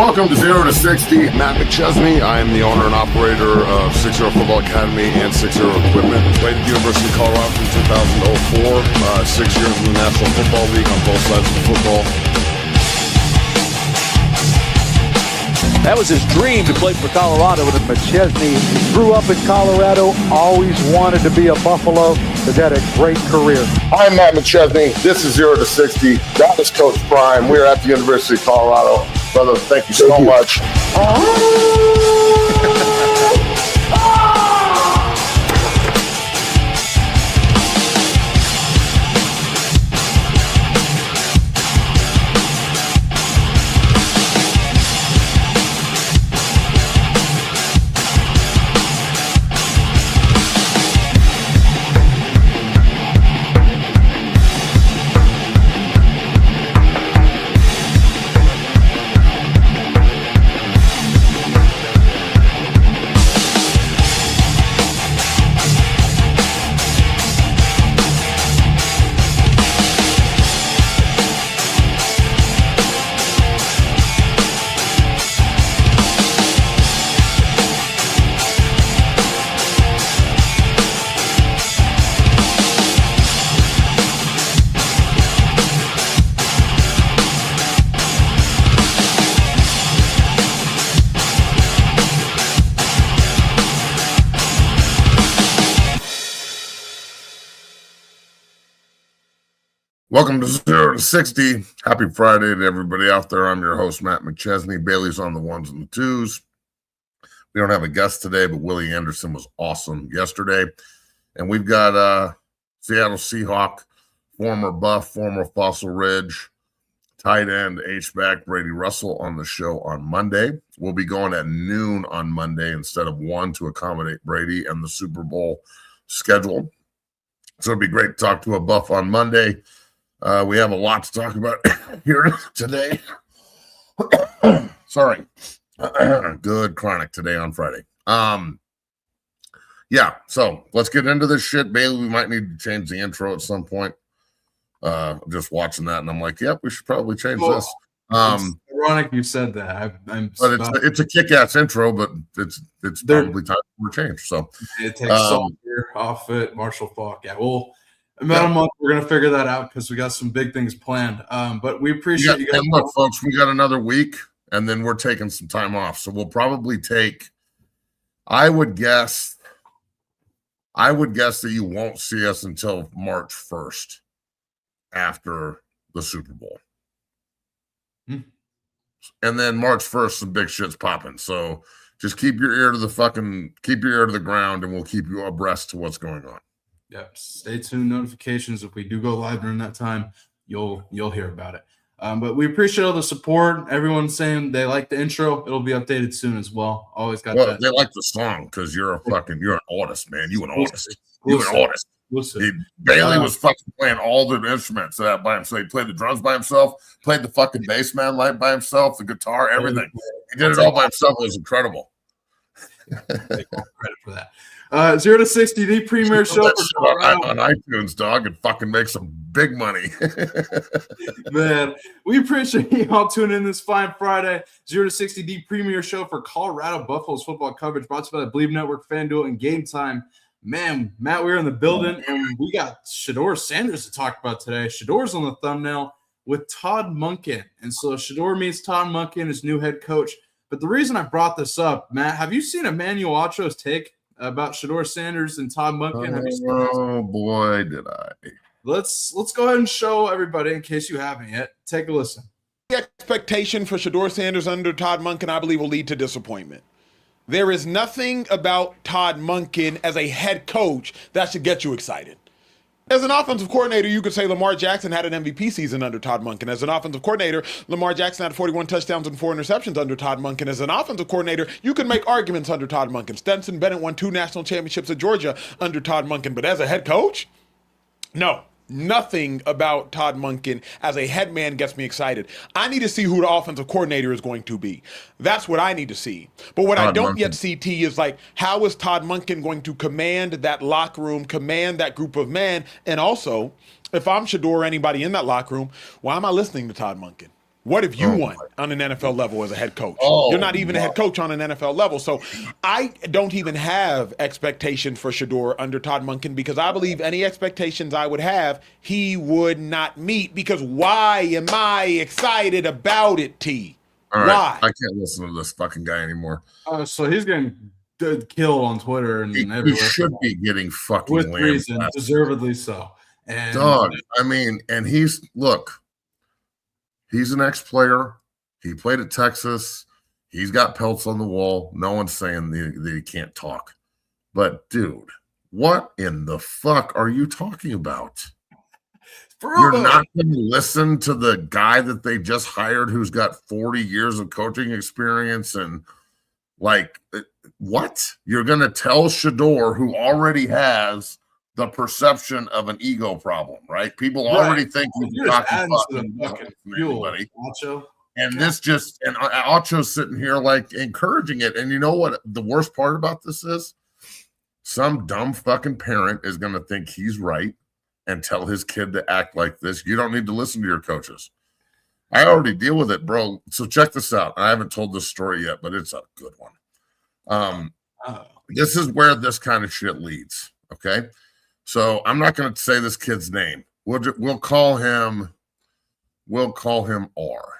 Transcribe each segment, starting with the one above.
Welcome to 0 to 60. Matt McChesney. I am the owner and operator of 6-0 Football Academy and 6-0 Equipment. Played at the University of Colorado from 2004. 6 years in the National Football League on both sides of the football. That was his dream to play for Colorado. And McChesney grew up in Colorado, always wanted to be a Buffalo, has had a great career. I'm Matt McChesney. This is 0 to 60. That is Coach Prime. We're at the University of Colorado. Brother, thank you so much. Welcome to 0 to 60. Happy Friday to everybody out there. I'm your host, Matt McChesney. Bailey's on the ones and the twos. We don't have a guest today, but Willie Anderson was awesome yesterday. And we've got Seattle Seahawk, former Buff, former Fossil Ridge, tight end, H-back Brady Russell on the show on Monday. We'll be going at noon on Monday instead of 1 to accommodate Brady and the Super Bowl schedule. So it'd be great to talk to a Buff on Monday. We have a lot to talk about here today. Sorry. Good chronic today on Friday. Yeah, so let's get into this shit. Bailey, we might need to change the intro at some point. Just watching that, and I'm like, yep, we should probably change this. It's ironic you said that. But it's a kick-ass intro, but it's probably time for a change. So it takes Salt here off it, Marshall Falk. Yeah, about a month, we're going to figure that out because we got some big things planned. But we appreciate you guys. And look, folks, we got another week, and then we're taking some time off. So we'll probably take, I would guess that you won't see us until March 1st after the Super Bowl. And then March 1st, some big shit's popping. So just keep your ear to the ground, and we'll keep you abreast to what's going on. Yep. Stay tuned. Notifications. If we do go live during that time, you'll hear about it. But we appreciate all the support. Everyone's saying they like the intro. It'll be updated soon as well. Always got that. They like the song because you're an artist, man. You an artist. You an artist. Bailey was fucking playing all the instruments by himself. He played the drums by himself, played the fucking bass man light by himself, the guitar, everything. He did it all by himself. It was incredible. Take credit for that. 0 to 60, the premier show on iTunes, dog, and fucking make some big money. Man, we appreciate you all tuning in this fine Friday. 0 to 60, the premier show for Colorado Buffaloes football coverage, brought to you by the Believe Network, FanDuel, and Game Time. Man, Matt, we're in the building, and we got Shadeur Sanders to talk about today. Shadeur's on the thumbnail with Todd Monken. And so Shedeur meets Todd Monken, his new head coach. But the reason I brought this up, Matt, have you seen Emmanuel Acho's take about Shedeur Sanders and Todd Monken? Oh boy, did I! Let's go ahead and show everybody in case you haven't yet. Take a listen. The expectation for Shedeur Sanders under Todd Monken, I believe, will lead to disappointment. There is nothing about Todd Monken as a head coach that should get you excited. As an offensive coordinator, you could say Lamar Jackson had an MVP season under Todd Monken. As an offensive coordinator, Lamar Jackson had 41 touchdowns and 4 interceptions under Todd Monken. As an offensive coordinator, you could make arguments under Todd Monken. Stetson Bennett won 2 national championships at Georgia under Todd Monken. But as a head coach, no. Nothing about Todd Monken as a head man gets me excited. I need to see who the offensive coordinator is going to be. That's what I need to see. But what I don't yet see, T, is like, how is Todd Monken going to command that locker room, command that group of men? And also, if I'm Shedeur or anybody in that locker room, why am I listening to Todd Monken? What if you won on an NFL level as a head coach? Oh, You're not even a head coach on an NFL level. So I don't even have expectation for Shedeur under Todd Monken because I believe any expectations I would have, he would not meet. Because why am I excited about it, T? All right. Why? I can't listen to this fucking guy anymore. So he's getting killed on Twitter and He everywhere. should be getting fucking with reason, lambasted. deservedly so. And Dog, I mean, and he's an ex-player. He played at Texas. He's got pelts on the wall. No one's saying that he can't talk. But, dude, what in the fuck are you talking about? You're not going to listen to the guy that they just hired who's got 40 years of coaching experience and, like, what? You're going to tell Shedeur, who already has the perception of an ego problem, right? People already think he's talking fucking anybody. Acho. And this just, and Acho's sitting here like encouraging it. And you know what the worst part about this is? Some dumb fucking parent is going to think he's right and tell his kid to act like this. You don't need to listen to your coaches. I already deal with it, bro. So check this out. I haven't told this story yet, but it's a good one. This is where this kind of shit leads. Okay. So I'm not going to say this kid's name. We'll call him R.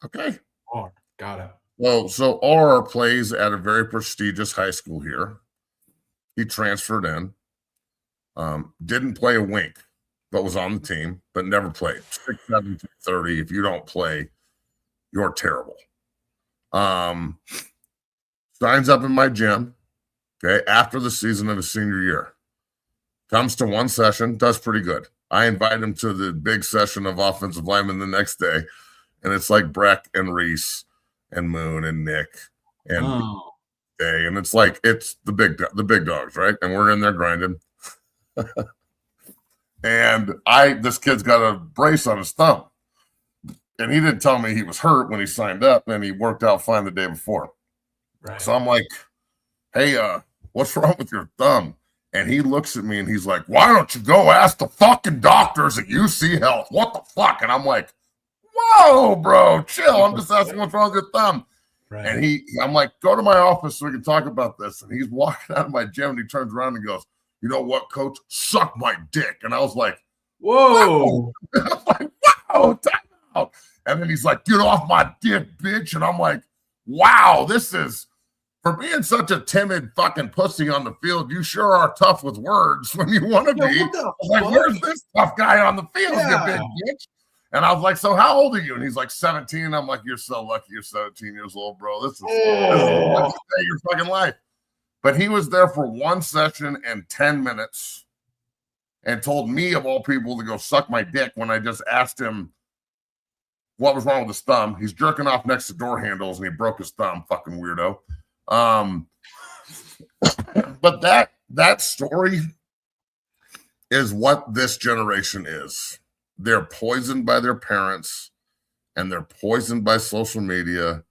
Okay. R. Got it. Well, so R plays at a very prestigious high school here. He transferred in. Didn't play a wink, but was on the team, but never played. 6'7", 30. If you don't play, you're terrible. Signs up in my gym, okay, after the season of his senior year. Comes to one session, does pretty good. I invite him to the big session of offensive linemen the next day, and it's like Breck and Reese and Moon and Nick and Day, and it's like it's the big dogs, right? And we're in there grinding. And this kid's got a brace on his thumb, and he didn't tell me he was hurt when he signed up, and he worked out fine the day before. Right. So I'm like, hey, what's wrong with your thumb? And he looks at me and he's like, why don't you go ask the fucking doctors at UC Health? What the fuck? And I'm like, whoa, bro, chill. I'm just asking what's wrong with your thumb. Right. And I'm like, go to my office so we can talk about this. And he's walking out of my gym and he turns around and goes, you know what, coach? Suck my dick. And I was like, whoa. I was like, wow, time out. And then he's like, get off my dick, bitch. And I'm like, wow, this is, for being such a timid fucking pussy on the field, you sure are tough with words when you want to be. I was like, where's this tough guy on the field, you big bitch? And I was like, so how old are you? And he's like, 17. I'm like, you're so lucky you're 17 years old, bro. This is your fucking life. But he was there for one session and 10 minutes and told me, of all people, to go suck my dick when I just asked him what was wrong with his thumb. He's jerking off next to door handles and he broke his thumb, fucking weirdo. But that story is what this generation is. They're poisoned by their parents and they're poisoned by social media.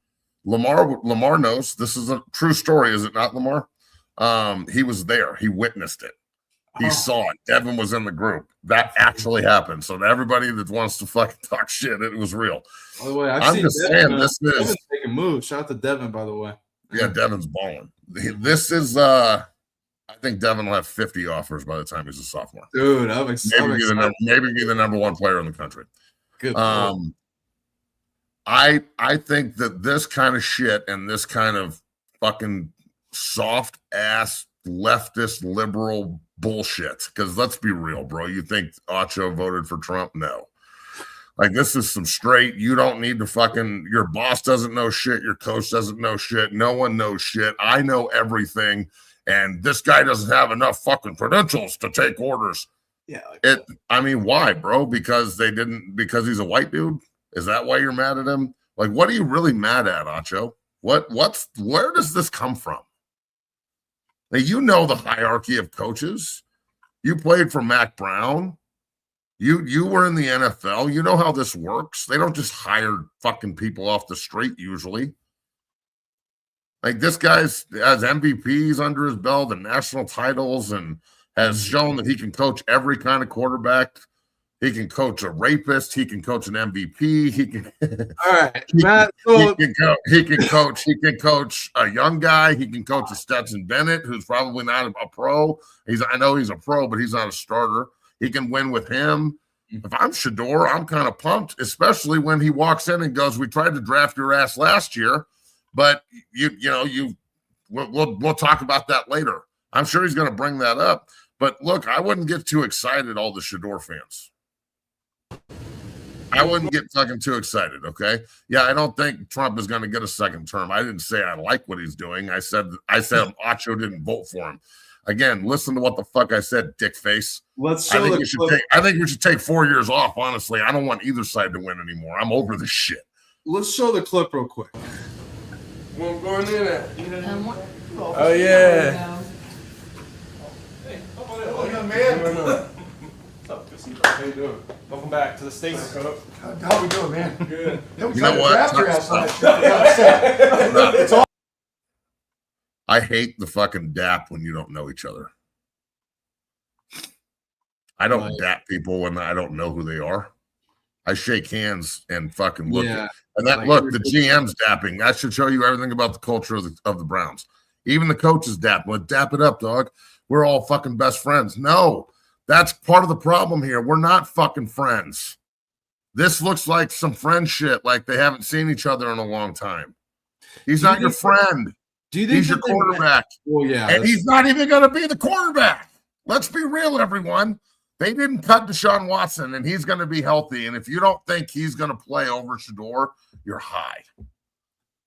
Lamar knows this is a true story, is it not, Lamar? He was there. He witnessed it. He saw it. Devin was in the group. That actually happened. So to everybody that wants to fucking talk shit, it was real. By the way, I'm just saying this is Devin's making moves. Shout out to Devin, by the way. Yeah, Devin's balling. This is I think Devin will have 50 offers by the time he's a sophomore. Dude, I'm excited. Maybe be the number one player in the country. Good. I think that this kind of shit and this kind of fucking soft ass leftist liberal bullshit, because let's be real, bro. You think Acho voted for Trump? No. Like, this is some straight, you don't need to fucking, your boss doesn't know shit, your coach doesn't know shit, no one knows shit, I know everything, and this guy doesn't have enough fucking credentials to take orders. Yeah. I mean, why, bro? Because he's a white dude? Is that why you're mad at him? Like, what are you really mad at, Acho? Where does this come from? Now, you know the hierarchy of coaches. You played for Mac Brown. You were in the NFL. You know how this works. They don't just hire fucking people off the street usually. Like, this guy's has MVPs under his belt and national titles and has shown that he can coach every kind of quarterback He can coach a rapist. He can coach an MVP. He can. All right, Matt. He can coach a young guy. He can coach a Stetson Bennett, who's probably not a pro. I know he's a pro, but he's not a starter. He can win with him. If I'm Shedeur, I'm kind of pumped, especially when he walks in and goes, "We tried to draft your ass last year, but we'll talk about that later." I'm sure he's going to bring that up. But look, I wouldn't get too excited, all the Shedeur fans. I wouldn't get fucking too excited, okay? Yeah, I don't think Trump is going to get a second term. I didn't say I like what he's doing. I said Acho didn't vote for him. Again, listen to what the fuck I said, dick face. I think we should take 4 years off, honestly. I don't want either side to win anymore. I'm over this shit. Let's show the clip real quick. Where I'm going in at? Oh, yeah. Man. How you doing? Welcome back to the States. How we doing, man? Good. You know what? I hate the fucking dap when you don't know each other. I don't dap people when I don't know who they are. I shake hands and fucking look. Yeah. Look, the GM's dapping. That should show you everything about the culture of the Browns. Even the coaches dap. Well, dap it up, dog. We're all fucking best friends. No, that's part of the problem here. We're not fucking friends. This looks like some friend shit, like they haven't seen each other in a long time. He's not your friend. Do you think he's your quarterback? Well, yeah. And he's not even going to be the quarterback. Let's be real, everyone. They didn't cut Deshaun Watson, and he's going to be healthy. And if you don't think he's going to play over Shedeur, you're high.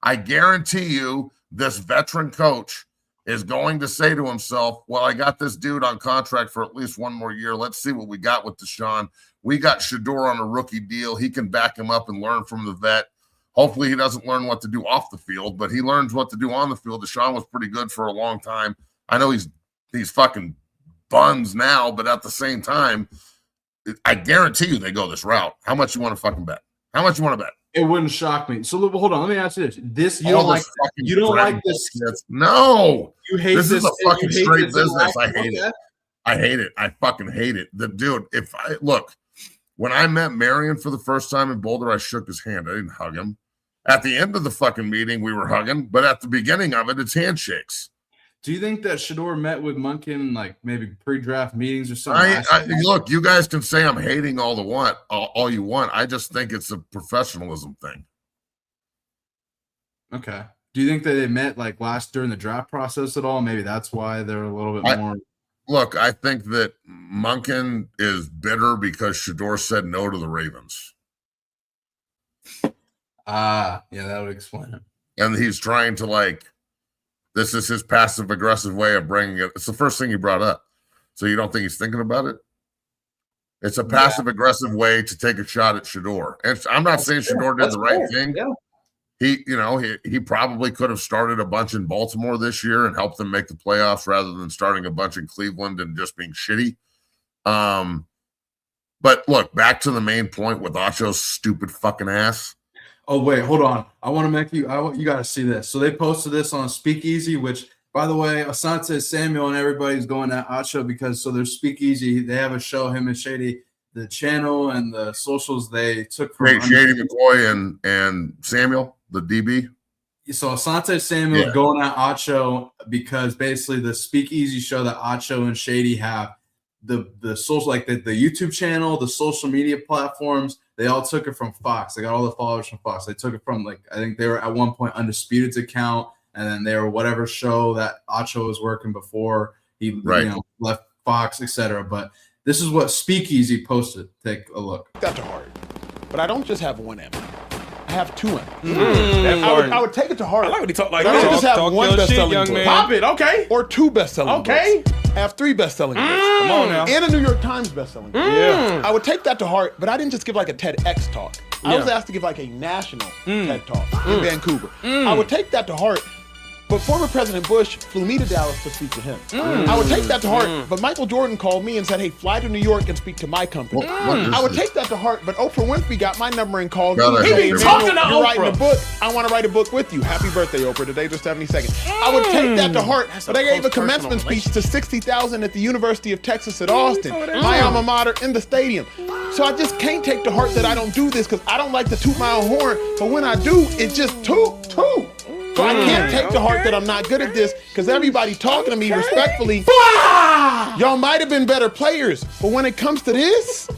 I guarantee you this veteran coach is going to say to himself, well, I got this dude on contract for at least one more year. Let's see what we got with Deshaun. We got Shedeur on a rookie deal. He can back him up and learn from the vet. Hopefully he doesn't learn what to do off the field, but he learns what to do on the field. Deshaun was pretty good for a long time. I know he's fucking buns now, but at the same time, I guarantee you they go this route. How much you want to fucking bet? How much you want to bet? It wouldn't shock me. So hold on, let me ask you this. You don't like this? No. You hate this this? Is a fucking straight business. I hate it. it. I hate it. I fucking hate it. The dude, when I met Marion for the first time in Boulder, I shook his hand. I didn't hug him. At the end of the fucking meeting, we were hugging, but at the beginning of it, it's handshakes. Do you think that Shedeur met with Monken, like maybe pre-draft meetings or something? Look, you guys can say I'm hating all you want. I just think it's a professionalism thing. Okay. Do you think that they met like during the draft process at all? Maybe that's why they're a little bit more. Look, I think that Monken is bitter because Shedeur said no to the Ravens. Yeah, that would explain it. And he's trying to this is his passive-aggressive way of bringing it. It's the first thing he brought up. So you don't think he's thinking about it? It's a passive-aggressive way to take a shot at Shedeur. And I'm not saying Shedeur did the right thing. Yeah. He probably could have started a bunch in Baltimore this year and helped them make the playoffs rather than starting a bunch in Cleveland and just being shitty. But look, back to the main point with Acho's stupid fucking ass. Oh, wait, hold on. I want to make you got to see this. So they posted this on Speakeasy, which, by the way, Asante Samuel and everybody's going at Acho because there's Speakeasy. They have a show, him and Shady, the channel and the socials they took from Shady McCoy and Samuel, the DB. So Asante Samuel going at Acho because basically the Speakeasy show that Acho and Shady have, the social, like the YouTube channel, the social media platforms, they all took it from Fox. They got all the followers from Fox. They took it from I think they were at one point Undisputed's account, and then they were whatever show that Acho was working before he left Fox, etc. But this is what Speakeasy posted. Take a look. That's to heart. But I don't just have one M. I have two M. I would take it to heart. I like when he talk like that. I don't just have one best-selling young book. man. Pop it, okay. Or two best-selling books. I have three best-selling books. Come on now. And a New York Times best-selling book. Yeah. I would take that to heart, but I didn't just give a TEDx talk. I was asked to give a national TED talk in Vancouver. I would take that to heart, but former President Bush flew me to Dallas to speak to him. I would take that to heart, but Michael Jordan called me and said, hey, fly to New York and speak to my company. I would take that to heart, but Oprah Winfrey got my number and called me. He be talking to You're Oprah. writing a book. I want to write a book with you. Happy birthday, Oprah. Today's your 72nd. I would take that to heart, but I gave a commencement speech to 60,000 at the University of Texas at Austin, my alma mater, in the stadium. So So I just can't take to heart that I don't do this because I don't like to toot my own horn. But when I do, it's just toot. So I can't take to heart that I'm not good at this because everybody talking to me respectfully. Y'all might have been better players, but when it comes to this,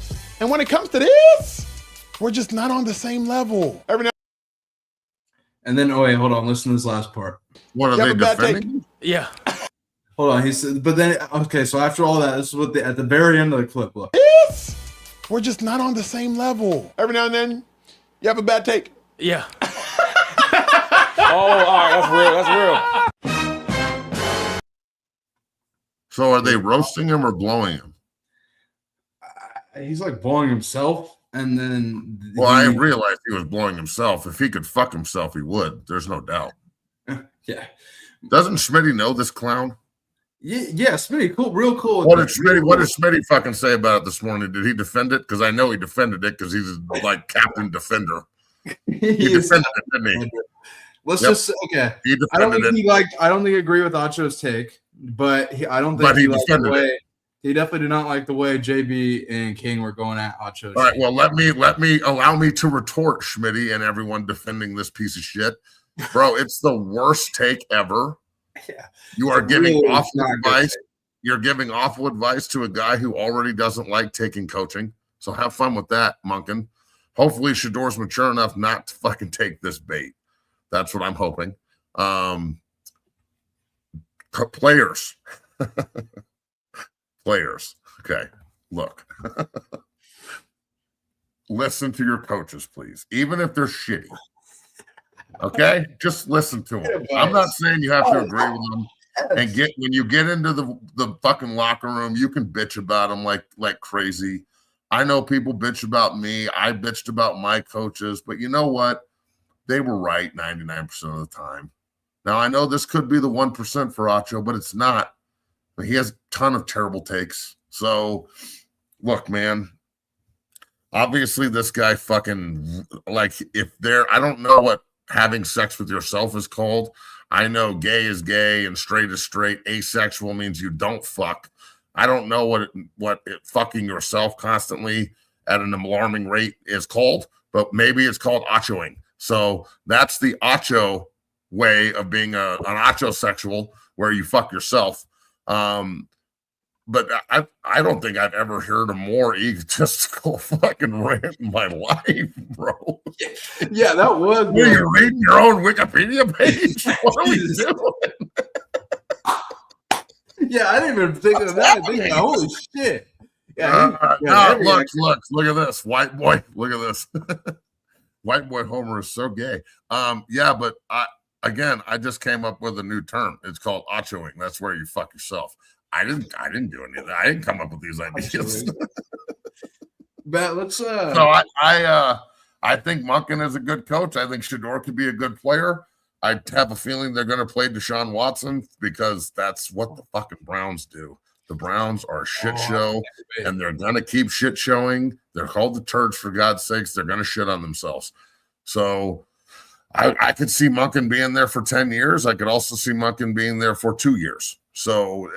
we're just not on the same level. And then, oh wait, hold on. Listen to this last part. What are they defending? Yeah. Hold on. He said, but then, okay, so after all that, this is what at the very end of the clip, look. We're just not on the same level. Every now and then, you have a bad take. Yeah. Oh, all right. That's real. So are they roasting him or blowing him? He's like blowing himself, and then. Well, I realized he was blowing himself. If he could fuck himself, he would. There's no doubt. Yeah. Doesn't Schmitty know this clown? Yeah, Smitty, cool, real cool. What did Smitty fucking say about it this morning? Did he defend it? Because I know he defended it because he's like captain defender. He defended it, didn't he? Let's just okay. I don't think I agree with Acho's take, but I don't think he liked the way. He definitely did not like the way JB and King were going at Acho's. All right, well, allow me to retort, Schmitty and everyone defending this piece of shit. Bro, it's the worst take ever. Yeah. You are giving awful advice. You're giving awful advice to a guy who already doesn't like taking coaching. So have fun with that, Monken. Hopefully Shedeur's mature enough not to fucking take this bait. That's what I'm hoping. Players. Players. Okay, look. Listen to your coaches, please. Even if they're shitty. Okay? Just listen to them. I'm not saying you have to agree with them. And when you get into the fucking locker room, you can bitch about them like crazy. I know people bitch about me. I bitched about my coaches. But you know what? They were right 99% of the time. Now, I know this could be the 1% for Acho, but it's not. But he has a ton of terrible takes. So, look, man. Obviously, this guy fucking, like, I don't know what having sex with yourself is called. I know gay is gay and straight is straight. Asexual means you don't fuck. I don't know what fucking yourself constantly at an alarming rate is called, but maybe it's called achoing. So that's the Acho way of being an achosexual, where you fuck yourself. But I don't think I've ever heard a more egotistical fucking rant in my life, bro. Yeah, that was. You're reading your own Wikipedia page? What are we doing? Yeah, I didn't even think of that. Holy shit. Yeah, look at this. White boy, look at this. White boy Homer is so gay. Yeah, but I just came up with a new term. It's called achoing. That's where you fuck yourself. I didn't do any of that. I didn't come up with these ideas. But let's So I think Monken is a good coach. I think Shedeur could be a good player. I have a feeling they're going to play Deshaun Watson because that's what the fucking Browns do. The Browns are a shit show, and they're going to keep shit showing. They're called the Turds, for God's sakes. They're going to shit on themselves. So I could see Monken being there for 10 years. I could also see Monken being there for 2 years. So,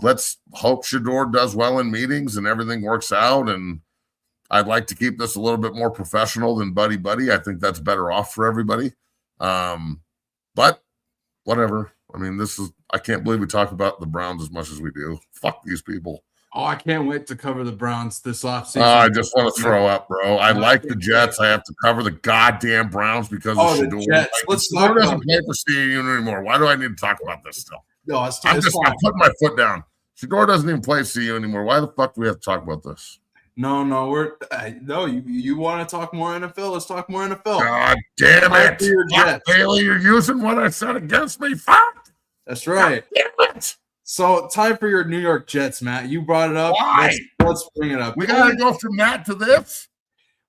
let's hope Shedeur does well in meetings and everything works out. And I'd like to keep this a little bit more professional than buddy. I think that's better off for everybody. But whatever. I mean, I can't believe we talk about the Browns as much as we do. Fuck these people. Oh, I can't wait to cover the Browns this offseason. I just want to throw up, bro. I like the Jets. I have to cover the goddamn Browns because of Shedeur. Shedeur doesn't play for CU anymore. Why do I need to talk about this still? No, I'm putting my foot down. Shedeur doesn't even play CU anymore. Why the fuck do we have to talk about this? No, you want to talk more NFL? Let's talk more NFL. God damn it. Bailey, you're using what I said against me. Fuck. That's right. God damn it. So, time for your New York Jets, Matt. You brought it up. Why? Let's bring it up. We got to go from that to this?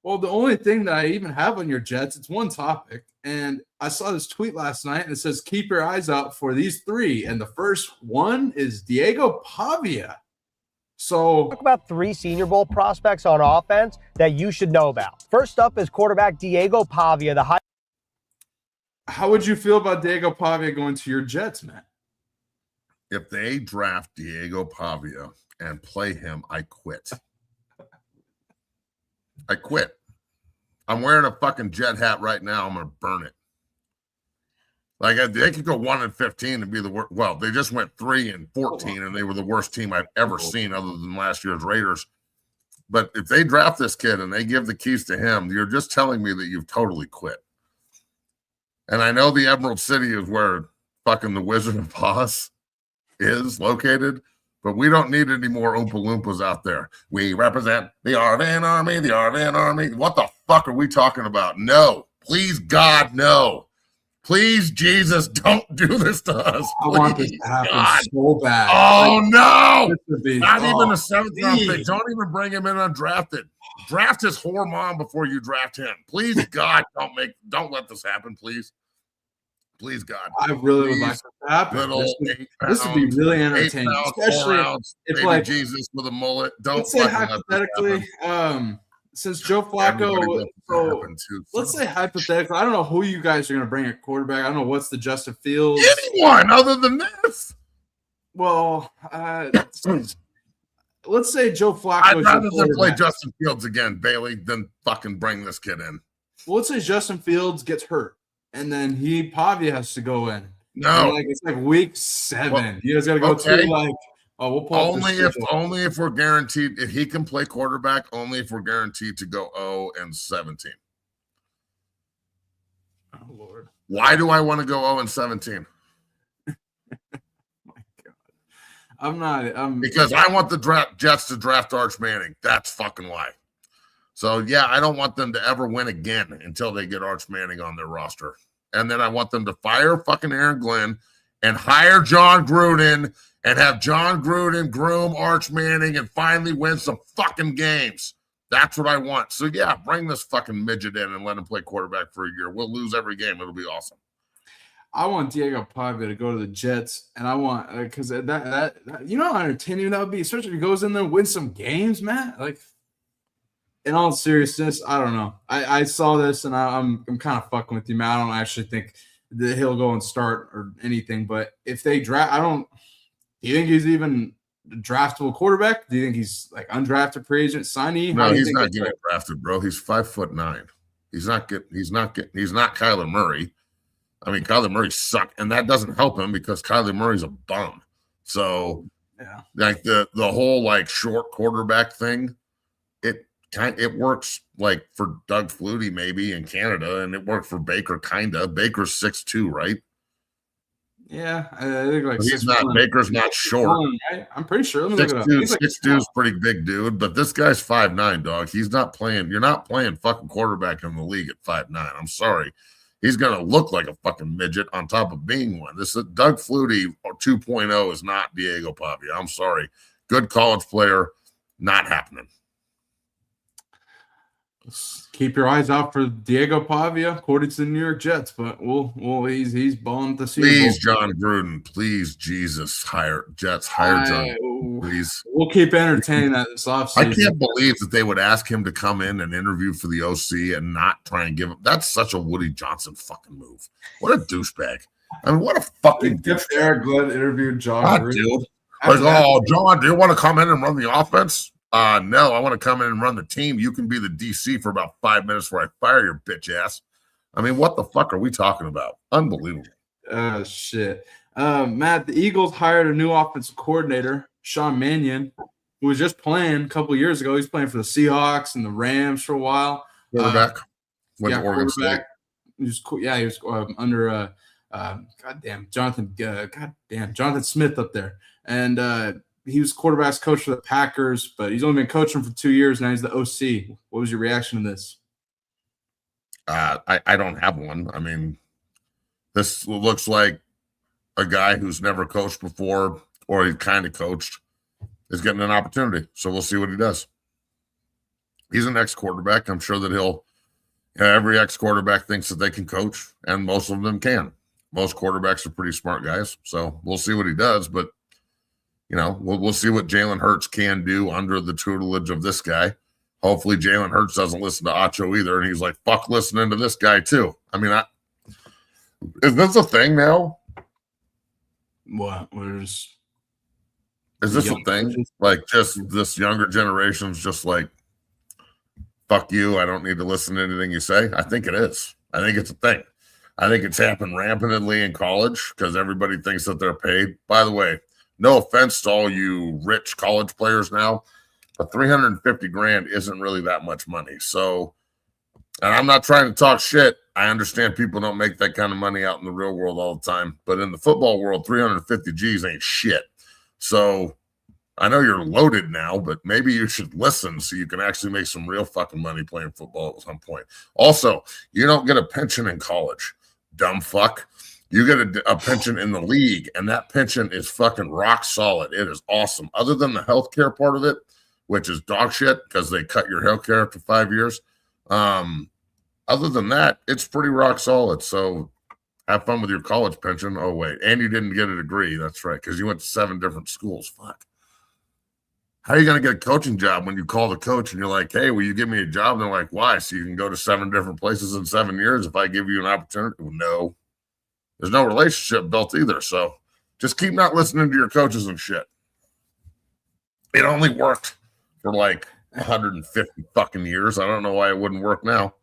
Well, the only thing that I even have on your Jets, it's one topic. And I saw this tweet last night, and it says, keep your eyes out for these three. And the first one is Diego Pavia. So, talk about 3 Senior Bowl prospects on offense that you should know about. First up is quarterback Diego Pavia. How would you feel about Diego Pavia going to your Jets, man? If they draft Diego Pavia and play him, I quit. I quit. I'm wearing a fucking Jet hat right now. I'm going to burn it. Like, they could go 1-15 and be the worst. Well, they just went 3-14, and they were the worst team I've ever seen other than last year's Raiders. But if they draft this kid and they give the keys to him, you're just telling me that you've totally quit. And I know the Emerald City is where fucking the Wizard of Oz is located, but we don't need any more Oompa Loompas out there. We represent the Arvan Army, the Arvan Army. What the fuck are we talking about? No. Please, God, no. Please, Jesus, don't do this to us. I want this to happen so bad. Oh, no. Not even a 7th round please. pick. Don't even bring him in undrafted. Draft his whore mom before you draft him. Please, God, don't let this happen, please. Please, God. I really would like this to happen. This would be really entertaining, especially if, like, Jesus with a mullet. Don't let's say hypothetically, since Joe Flacco, let's say hypothetically, I don't know who you guys are going to bring at quarterback. I don't know what's the Justin Fields. Anyone other than this. Well, let's say Joe Flacco. I'd rather than play Justin Fields again, Bailey, than fucking bring this kid in. Well, let's say Justin Fields gets hurt, and then Pavia has to go in. No, like it's like week 7. Well, you guys got to go through like. Oh, we'll pull only if we're guaranteed if he can play quarterback. Only if we're guaranteed to go 0-17. Oh Lord! Why do I want to go 0-17? My God, I'm not. Because I want the Jets to draft Arch Manning. That's fucking why. So yeah, I don't want them to ever win again until they get Arch Manning on their roster, and then I want them to fire fucking Aaron Glenn and hire John Gruden. And have John Gruden groom Arch Manning and finally win some fucking games. That's what I want. So, yeah, bring this fucking midget in and let him play quarterback for a year. We'll lose every game. It'll be awesome. I want Diego Pavia to go to the Jets, and I want because that you know how entertaining that would be, especially if he goes in there and wins some games, man. Like, in all seriousness, I don't know. I saw this, and I'm kind of fucking with you, man. I don't actually think that he'll go and start or anything, but if they draft, do you think he's even a draftable quarterback? Do you think he's like undrafted free agent signee? No, he's not getting drafted, bro. He's 5'9". He's not Kyler Murray. I mean, Kyler Murray sucked, and that doesn't help him because Kyler Murray's a bum. So, yeah, like the whole like short quarterback thing, it works like for Doug Flutie maybe in Canada, and it worked for Baker kinda. Baker's 6'2", right? Yeah, I think like Baker's not short. Right? I'm pretty sure. 6'2" is pretty big, dude. But this guy's 5'9", dog. He's not playing. You're not playing fucking quarterback in the league at 5'9". I'm sorry. He's gonna look like a fucking midget on top of being one. This is Doug Flutie 2.0 is not Diego Pavia. I'm sorry. Good college player, not happening. Keep your eyes out for Diego Pavia, according to the New York Jets. But he's balling the season. Please, John Gruden. Please, Jesus, hire John. Please. We'll keep entertaining that this offseason. I can't believe that they would ask him to come in and interview for the OC and not try and give him. That's such a Woody Johnson fucking move. What a douchebag. I mean, what a fucking douchebag. Eric Glenn interviewed John Gruden. Like, John, do you want to come in and run the offense? No, I want to come in and run the team. You can be the DC for about 5 minutes before I fire your bitch ass. I mean, what the fuck are we talking about? Unbelievable. Shit. Matt, the Eagles hired a new offensive coordinator, Sean Mannion, who was just playing a couple years ago. He's playing for the Seahawks and the Rams for a while. Quarterback. Went to Oregon State. He was under Jonathan Smith up there. And he was quarterback's coach for the Packers, but he's only been coaching for 2 years now. He's the OC. What was your reaction to this? I don't have one. I mean, this looks like a guy who's never coached before, or he kind of coached, is getting an opportunity. So we'll see what he does. He's an ex-quarterback. I'm sure that every ex-quarterback thinks that they can coach, and most of them can. Most quarterbacks are pretty smart guys. So we'll see what he does, but we'll see what Jalen Hurts can do under the tutelage of this guy. Hopefully Jalen Hurts doesn't listen to Acho either, and he's like, fuck listening to this guy too. I mean, is this a thing now? What? Is this a thing? Like, just this younger generation's just like fuck you, I don't need to listen to anything you say. I think it is. I think it's a thing. I think it's happened rampantly in college because everybody thinks that they're paid. By the way, no offense to all you rich college players now, but $350,000 isn't really that much money. So, and I'm not trying to talk shit. I understand people don't make that kind of money out in the real world all the time, but in the football world, 350 G's ain't shit. So I know you're loaded now, but maybe you should listen so you can actually make some real fucking money playing football at some point. Also, you don't get a pension in college, dumb fuck. You get a pension in the league, and that pension is fucking rock solid. It is awesome. Other than the healthcare part of it, which is dog shit because they cut your healthcare after 5 years. Other than that, it's pretty rock solid. So have fun with your college pension. Oh, wait. And you didn't get a degree. That's right, because you went to 7 different schools. Fuck. How are you going to get a coaching job when you call the coach and you're like, hey, will you give me a job? And they're like, why? So you can go to 7 different places in 7 years if I give you an opportunity? Well, no. There's no relationship built either. So just keep not listening to your coaches and shit. It only worked for like 150 fucking years. I don't know why it wouldn't work now.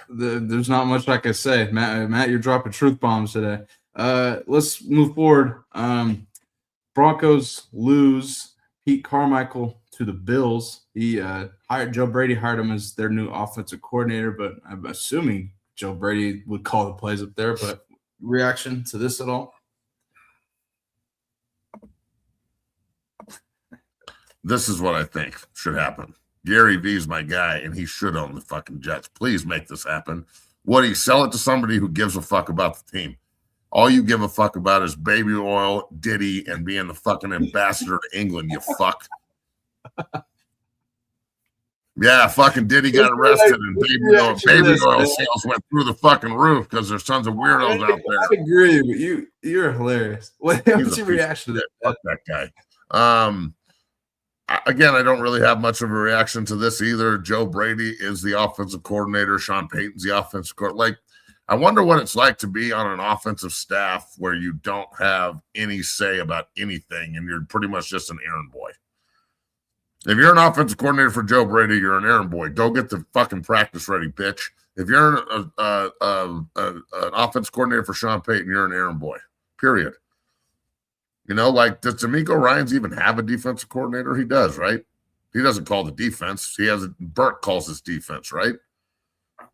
There's not much I can say. Matt, you're dropping truth bombs today. Let's move forward. Broncos lose Pete Carmichael to the Bills. He Joe Brady hired him as their new offensive coordinator, but I'm assuming Joe Brady would call the plays up there. But reaction to this at all? This is what I think should happen. Gary V's my guy, and he should own the fucking Jets. Please make this happen. What do you sell it to somebody who gives a fuck about the team? All you give a fuck about is baby oil, Diddy, and being the fucking ambassador to England, you fuck. Yeah, fucking Diddy got arrested and baby oil sales went through the fucking roof because there's tons of weirdos out there. I agree, but you're hilarious. What's your reaction to that? Fuck that guy. Again, I don't really have much of a reaction to this either. Joe Brady is the offensive coordinator. Sean Payton's the offensive coordinator. Like, I wonder what it's like to be on an offensive staff where you don't have any say about anything and you're pretty much just an errand boy. If you're an offensive coordinator for Joe Brady, you're an errand boy. Go get the fucking practice ready, bitch. If you're an offensive coordinator for Sean Payton, you're an errand boy, period. You know, like, does D'Amico Ryans even have a defensive coordinator? He does, right? He doesn't call the defense. Burke calls his defense, right?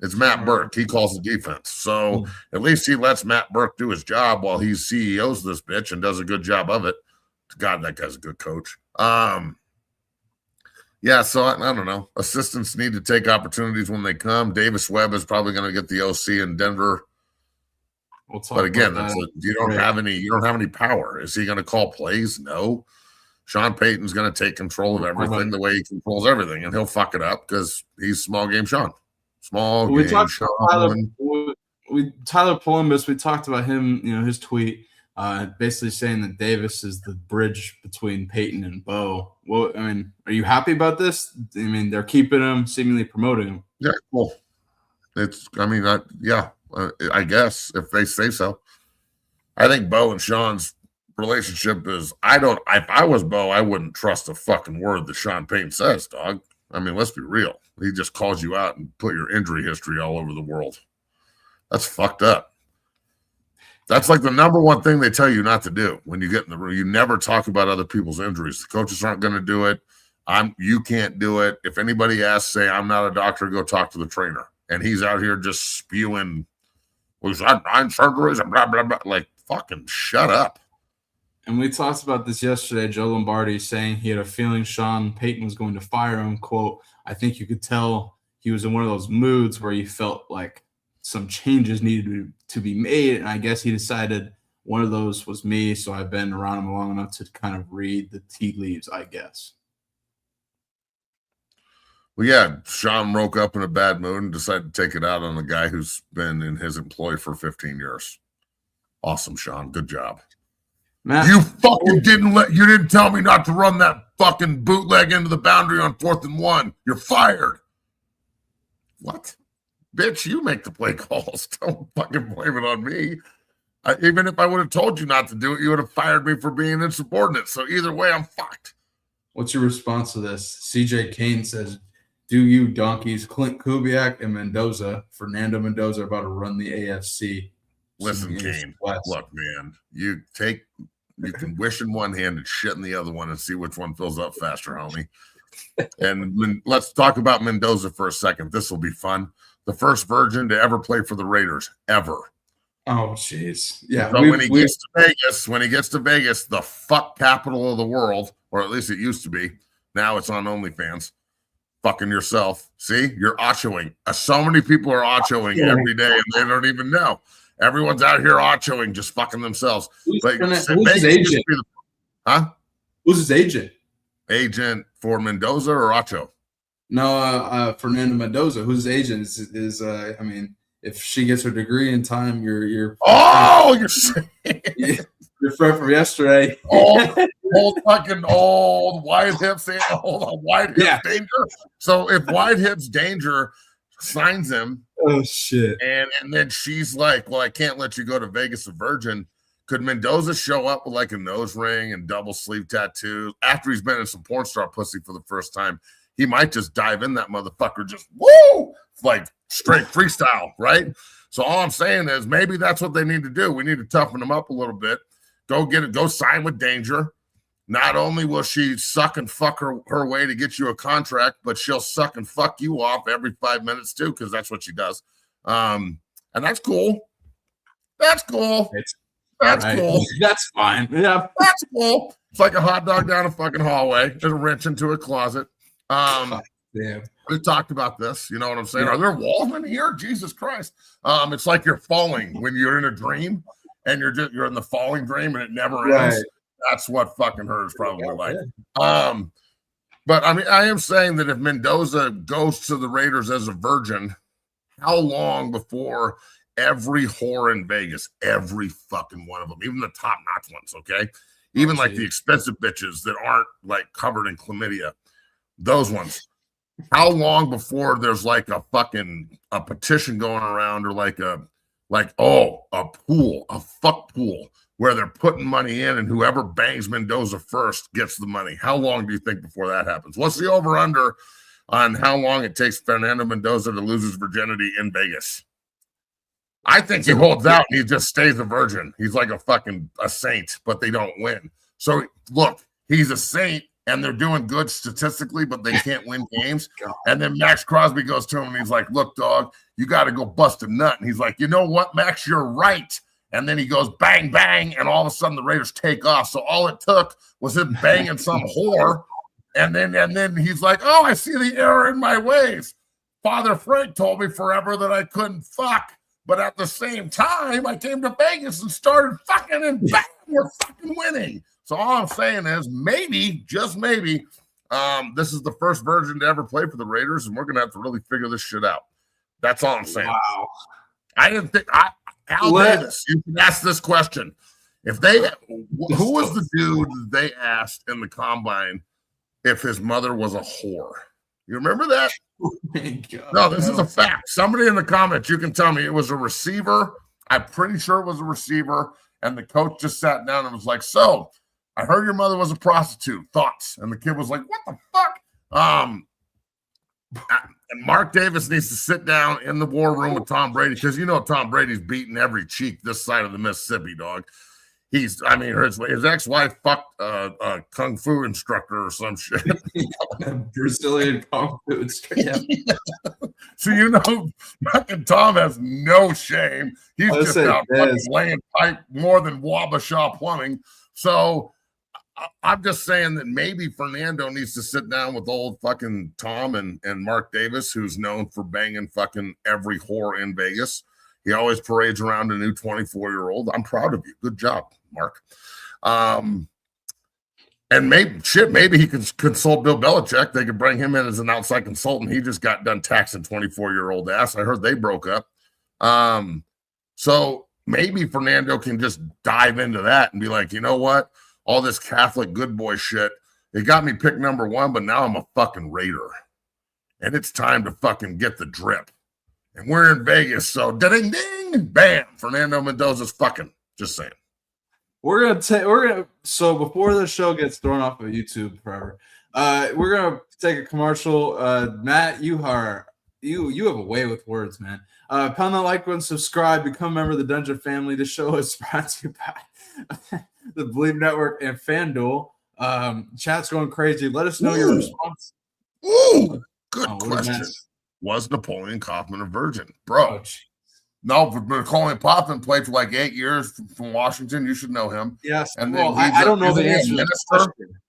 It's Matt Burke. He calls the defense. So at least he lets Matt Burke do his job while he CEOs this bitch and does a good job of it. God, that guy's a good coach. Yeah, so I don't know. Assistants need to take opportunities when they come. Davis Webb is probably going to get the OC in Denver. But again, you don't have any power. Is he going to call plays? No. Sean Payton's going to take control of everything the way he controls everything, and he'll fuck it up because he's small game Sean. Tyler Columbus, we talked about him, his tweet, basically saying that Davis is the bridge between Peyton and Bo. Well, I mean, are you happy about this? I mean, they're keeping him, seemingly promoting him. Yeah, cool. I guess if they say so. I think Bo and Sean's relationship is, if I was Bo, I wouldn't trust a fucking word that Sean Payton says, dog. I mean, let's be real. He just calls you out and put your injury history all over the world. That's fucked up. That's like the number one thing they tell you not to do when you get in the room. You never talk about other people's injuries. The coaches aren't going to do it. You can't do it. If anybody asks, say, I'm not a doctor, go talk to the trainer. And he's out here just spewing, I'm surgeries and blah, blah, blah. Like, fucking shut up. And we talked about this yesterday. Joe Lombardi saying he had a feeling Sean Payton was going to fire him. Quote, I think you could tell he was in one of those moods where he felt like some changes needed to be made. And I guess he decided one of those was me. So I've been around him long enough to kind of read the tea leaves, I guess. Well, yeah, Sean woke up in a bad mood and decided to take it out on the guy who's been in his employ for 15 years. Awesome, Sean. Good job. Matt, you didn't tell me not to run that fucking bootleg into the boundary on 4th and 1. You're fired. What? Bitch, you make the play calls. Don't fucking blame it on me. Even if I would have told you not to do it, you would have fired me for being insubordinate. So either way, I'm fucked. What's your response to this? CJ Kane says, "Do you donkeys? Clint Kubiak and Fernando Mendoza are about to run the AFC." Listen, Kane, look, man, you can wish in one hand and shit in the other one and see which one fills up faster, homie. And let's talk about Mendoza for a second. This will be fun. The first virgin to ever play for the Raiders, ever. Oh, jeez. Yeah. So when he gets to Vegas, the fuck capital of the world, or at least it used to be. Now it's on OnlyFans. Fucking yourself. See, you're Achoing. So many people are Achoing every day, and they don't even know. Everyone's out here Achoing, just fucking themselves. Who's his agent? Huh? Who's his agent? Agent for Mendoza or Acho? No, Fernando Mendoza. Whose agent is I mean, if she gets her degree in time, you're you're saying your friend from yesterday. old wide hips, wide hips danger. So if wide hips danger signs him, oh shit, and then she's like, well, I can't let you go to Vegas a virgin. Could Mendoza show up with like a nose ring and double sleeve tattoos after he's been in some porn star pussy for the first time? He might just dive in that motherfucker, just woo, like straight freestyle, right? So all I'm saying is maybe that's what they need to do. We need to toughen them up a little bit. Go sign with Danger. Not only will she suck and fuck her way to get you a contract, but she'll suck and fuck you off every 5 minutes too, because that's what she does. And that's cool. That's cool. That's cool. That's fine. Yeah, that's cool. It's like a hot dog down a fucking hallway. There's a wrench into a closet. Damn. We talked about this. You know what I'm saying? Yeah. Are there walls in here? Jesus Christ. It's like you're falling when you're in a dream and you're in the falling dream and it never ends. That's what fucking her is probably like. But I mean, I am saying that if Mendoza goes to the Raiders as a virgin, how long before every whore in Vegas, every fucking one of them, even the top-notch ones, okay? Even like the expensive bitches that aren't like covered in chlamydia, those ones. How long before there's like a petition going around or a fuck pool where they're putting money in and whoever bangs Mendoza first gets the money? How long do you think before that happens? What's the over-under on how long it takes Fernando Mendoza to lose his virginity in Vegas? I think he holds out and he just stays a virgin. He's like a saint, but they don't win. So look, he's a saint and they're doing good statistically, but they can't win games. And then Max Crosby goes to him and he's like, look, dog, you got to go bust a nut. And he's like, you know what, Max, you're right. And then he goes bang, bang, and all of a sudden the Raiders take off. So all it took was him banging some whore. And then he's like, oh, I see the error in my ways. Father Frank told me forever that I couldn't fuck. But at the same time, I came to Vegas and started fucking, and bang, we're fucking winning. So all I'm saying is maybe, just maybe, this is the first virgin to ever play for the Raiders, and we're going to have to really figure this shit out. That's all I'm saying. Wow. I didn't think Al Davis, you can ask this question. Who was the dude they asked in the combine if his mother was a whore? You remember that? Oh my God, no, this is a fact. Somebody in the comments, you can tell me it was a receiver. I'm pretty sure it was a receiver. And the coach just sat down and was like, so I heard your mother was a prostitute. Thoughts? And the kid was like, what the fuck? And Mark Davis needs to sit down in the war room with Tom Brady, because you know Tom Brady's beating every cheek this side of the Mississippi, dog. His ex-wife fucked a kung fu instructor or some shit. Brazilian kung fu instructor. So you know, fucking Tom has no shame. He's just out fucking laying pipe more than Wabasha plumbing. So I'm just saying that maybe Fernando needs to sit down with old fucking Tom and Mark Davis, who's known for banging fucking every whore in Vegas. He always parades around a new 24-year-old. I'm proud of you. Good job, Mark. And maybe he could consult Bill Belichick. They could bring him in as an outside consultant. He just got done taxing 24-year-old ass. I heard they broke up. So maybe Fernando can just dive into that and be like, you know what? All this Catholic good boy shit, it got me picked number one, but now I'm a fucking Raider. And it's time to fucking get the drip. And we're in Vegas, so ding, ding, bam, Fernando Mendoza's fucking. Just saying. So before the show gets thrown off of YouTube forever, we're gonna take a commercial. Matt, you have a way with words, man. Pound that like button, subscribe, become a member of the Dungeon family. This show is brought to you by the Believe Network and FanDuel. Chat's going crazy. Let us know your response. Ooh, good question. Was Napoleon Kaufman a virgin? Bro. No, but Napoleon Kaufman played for like 8 years from Washington. You should know him. Yes. And well, then I don't know the answer to this question.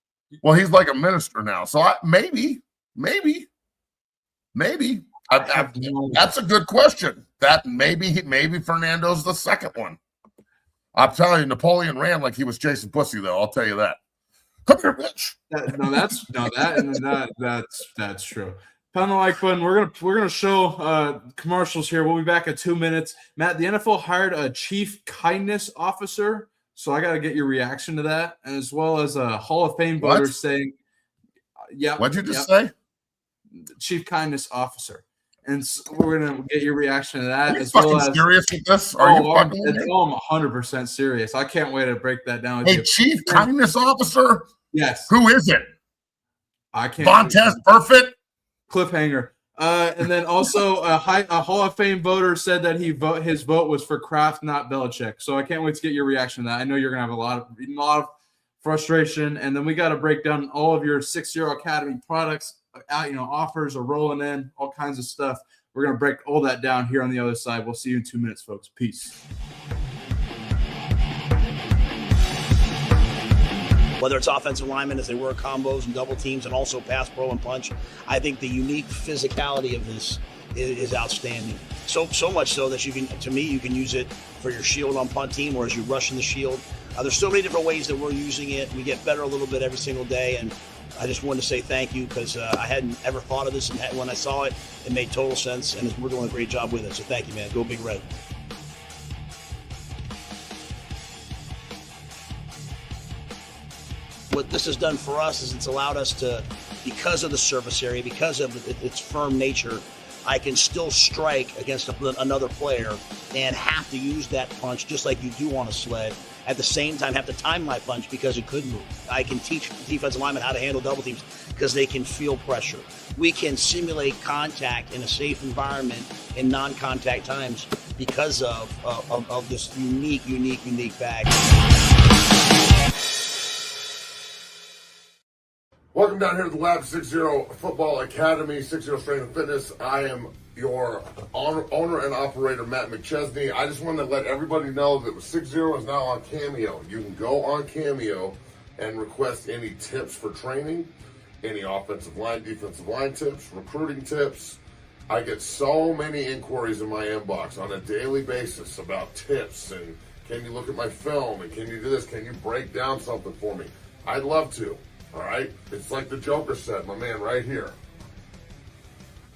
Well, he's like a minister now. So maybe. That's a good question. That maybe Fernando's the second one. I'm telling you, Napoleon ran like he was chasing pussy, though. I'll tell you that. Come here, bitch. That's true. Pound the like button. We're gonna show commercials here. We'll be back in 2 minutes. Matt, the NFL hired a chief kindness officer, so I got to get your reaction to that, as well as a Hall of Fame voter saying, "Yeah." What'd you just say? Chief kindness officer, and so we're gonna get your reaction to that. Are you as well as serious with this? I'm 100% serious. I can't wait to break that down with you. Chief kindness officer. Yes. Who is it? I can't. Vontez Perfect. Cliffhanger. And then also a Hall of Fame voter said that his vote was for Kraft, not Belichick. So I can't wait to get your reaction to that. I know you're gonna have a lot of frustration, and then we got to break down all of your 6-0 Academy products. Offers are rolling in, all kinds of stuff. We're gonna break all that down here on the other side. We'll see you in 2 minutes, folks. Peace. Whether it's offensive linemen as they work combos and double teams and also pass pro and punch, I think the unique physicality of this is outstanding. So much so that you can use it for your shield on punt team or as you rush in the shield. There's so many different ways that we're using it. We get better a little bit every single day, and I just wanted to say thank you because I hadn't ever thought of this, and when I saw it, it made total sense, and we're doing a great job with it. So thank you, man. Go Big Red. What this has done for us is it's allowed us to, because of the surface area, because of its firm nature, I can still strike against another player and have to use that punch just like you do on a sled. At the same time, have to time my punch because it could move. I can teach defensive linemen how to handle double teams because they can feel pressure. We can simulate contact in a safe environment in non-contact times because of this unique bag. Welcome down here to the Lab 6-0 Football Academy, 6-0 Strength and Fitness. I am your owner and operator, Matt McChesney. I just wanted to let everybody know that 6-0 is now on Cameo. You can go on Cameo and request any tips for training, any offensive line, defensive line tips, recruiting tips. I get so many inquiries in my inbox on a daily basis about tips and can you look at my film and can you do this? Can you break down something for me? I'd love to. All right? It's like the Joker said, my man, right here.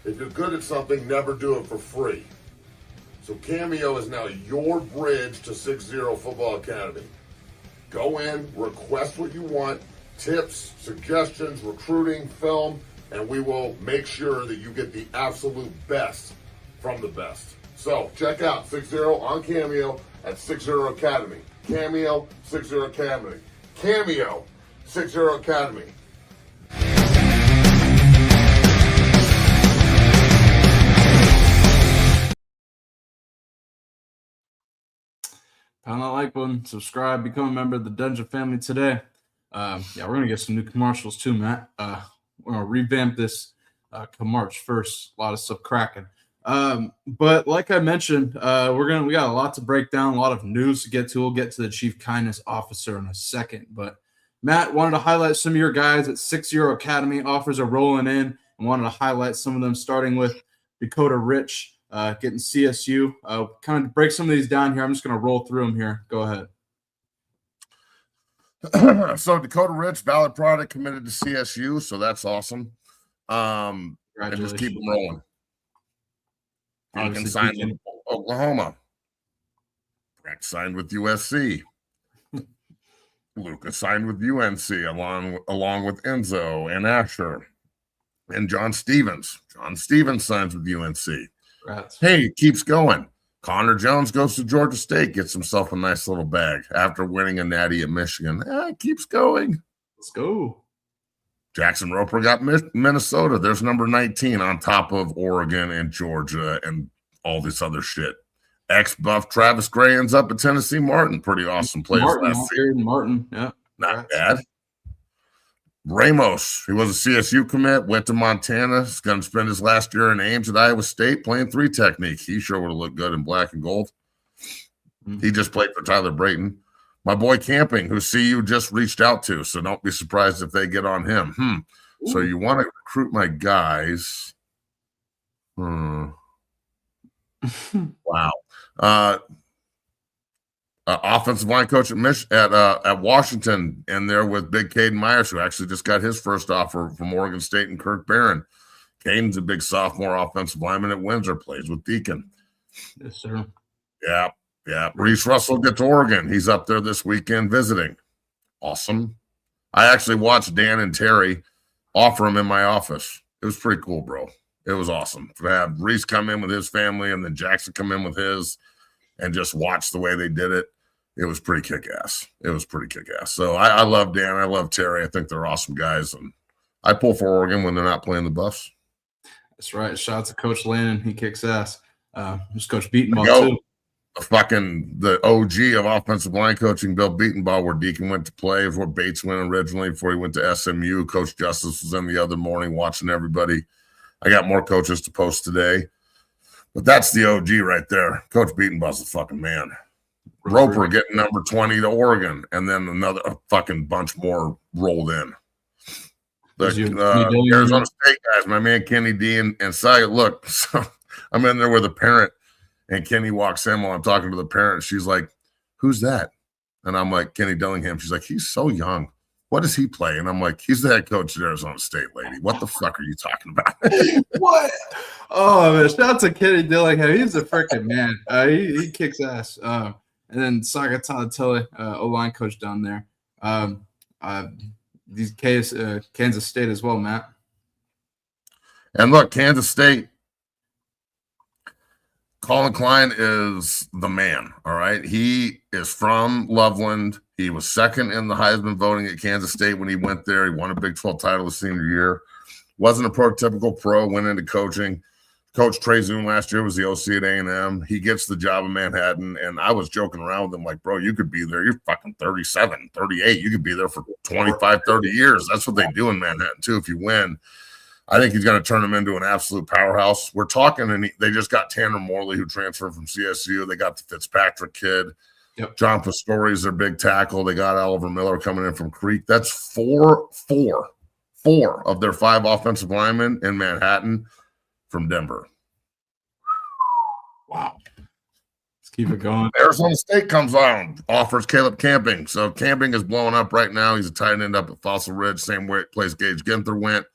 If you're good at something, never do it for free. So Cameo is now your bridge to 6-0 Football Academy. Go in, request what you want, tips, suggestions, recruiting, film, and we will make sure that you get the absolute best from the best. So check out 6-0 on Cameo at 6-0 Academy. Cameo, 6-0 Academy. Cameo, 6-0 Academy. Pound that like button, subscribe, become a member of the Dungeon family today. We're going to get some new commercials too, Matt. We're going to revamp this March 1st. A lot of stuff cracking. But like I mentioned, we got a lot to break down, a lot of news to get to. We'll get to the Chief Kindness Officer in a second. But Matt, wanted to highlight some of your guys at 6-0 Academy. Offers are rolling in, and wanted to highlight some of them, starting with Dakota Rich, getting CSU. Kind of break some of these down here. I'm just going to roll through them here. Go ahead. So Dakota Rich, valid product, committed to CSU, so that's awesome. And just keep them rolling. Can sign with Oklahoma. Breck signed with USC. Lucas signed with UNC along with Enzo and Asher and John Stevens. John Stevens signs with UNC. Congrats. Hey, it keeps going. Connor Jones goes to Georgia State, gets himself a nice little bag after winning a natty at Michigan. It keeps going. Let's go. Jackson Roper got Minnesota. There's number 19 on top of Oregon and Georgia and all this other shit. Ex-Buff Travis Gray ends up at Tennessee Martin. Pretty awesome plays last season. Martin, yeah. Not bad. Ramos, he was a CSU commit, went to Montana. He's going to spend his last year in Ames at Iowa State playing 3 technique. He sure would have looked good in black and gold. He just played for Tyler Brayton. My boy Camping, who CU just reached out to, so don't be surprised if they get on him. So you want to recruit my guys. Wow. Offensive line coach at Washington, and there with Big Caden Myers, who actually just got his first offer from Oregon State and Kirk Barron. Caden's a big sophomore offensive lineman at Windsor, plays with Deacon. Yes, sir. Yeah. Reese Russell gets to Oregon. He's up there this weekend visiting. Awesome. I actually watched Dan and Terry offer him in my office. It was pretty cool, bro. It was awesome to have Reese come in with his family and then Jackson come in with his and just watch the way they did it. It was pretty kick-ass. So I love Dan. I love Terry. I think they're awesome guys. And I pull for Oregon when they're not playing the Buffs. That's right. Shout out to Coach Landon. He kicks ass. There's Coach Beatonbaugh, too. The OG of offensive line coaching, Bill Beatonbaugh, where Deacon went to play, where Bates went originally before he went to SMU. Coach Justice was in the other morning watching everybody. I got more coaches to post today. But that's the OG right there. Coach Beatonbaugh's a fucking man. Roper getting number 20 to Oregon, and then a fucking bunch more rolled in. The Arizona State guys, my man Kenny D and Saga. Look, so I'm in there with a parent, and Kenny walks in while I'm talking to the parent. She's like, "Who's that?" And I'm like, "Kenny Dillingham." She's like, "He's so young. What does he play?" And I'm like, "He's the head coach at Arizona State, lady. What the fuck are you talking about?" What? Oh, man. Shout out to Kenny Dillingham. He's a freaking man. He kicks ass. And then Saga Todd Tully, O-line coach down there. These Kansas State as well, Matt. And look, Kansas State, Colin Klein is the man, all right? He is from Loveland. He was second in the Heisman voting at Kansas State when he went there. He won a Big 12 title his senior year. Wasn't a prototypical pro, went into coaching. Coach Trey Zoom last year was the OC at A&M. He gets the job in Manhattan, and I was joking around with him like, bro, you could be there. You're fucking 37, 38. You could be there for 25, 30 years. That's what they do in Manhattan, too, if you win. I think he's going to turn him into an absolute powerhouse. We're talking, and they just got Tanner Morley, who transferred from CSU. They got the Fitzpatrick kid. Yep. John Pastore is their big tackle. They got Oliver Miller coming in from Creek. That's four of their 5 offensive linemen in Manhattan from Denver. Wow. Let's keep it going. Arizona State comes on, offers Caleb Camping. So Camping is blowing up right now. He's a tight end up at Fossil Ridge, same place Gage Ginther went.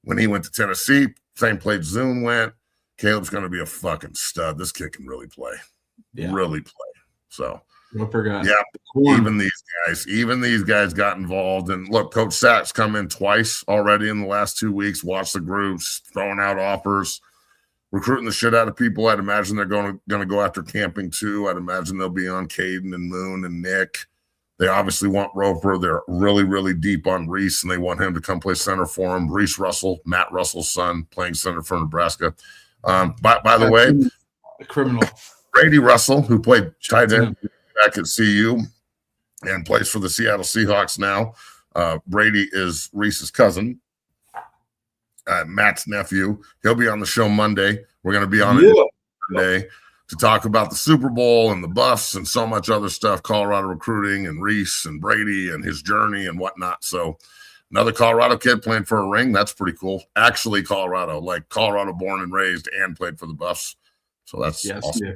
When he went to Tennessee, same place Zoom went. Caleb's going to be a fucking stud. This kid can really play. Really play. So, even these guys got involved. And look, Coach Sachs come in twice already in the last 2 weeks, watch the groups, throwing out offers, recruiting the shit out of people. I'd imagine they're going to go after Camping too. I'd imagine they'll be on Caden and Moon and Nick. They obviously want Roper. They're really, really deep on Reese, and they want him to come play center for him. Reese Russell, Matt Russell's son, playing center for Nebraska. By the way, criminal Brady Russell, who played tight end back at CU and plays for the Seattle Seahawks now. Brady is Reese's cousin, Matt's nephew. He'll be on the show Monday. We're going to be on it Monday to talk about the Super Bowl and the Buffs and so much other stuff, Colorado recruiting and Reese and Brady and his journey and whatnot. So another Colorado kid playing for a ring. That's pretty cool. Actually, Colorado born and raised and played for the Buffs. So that's awesome.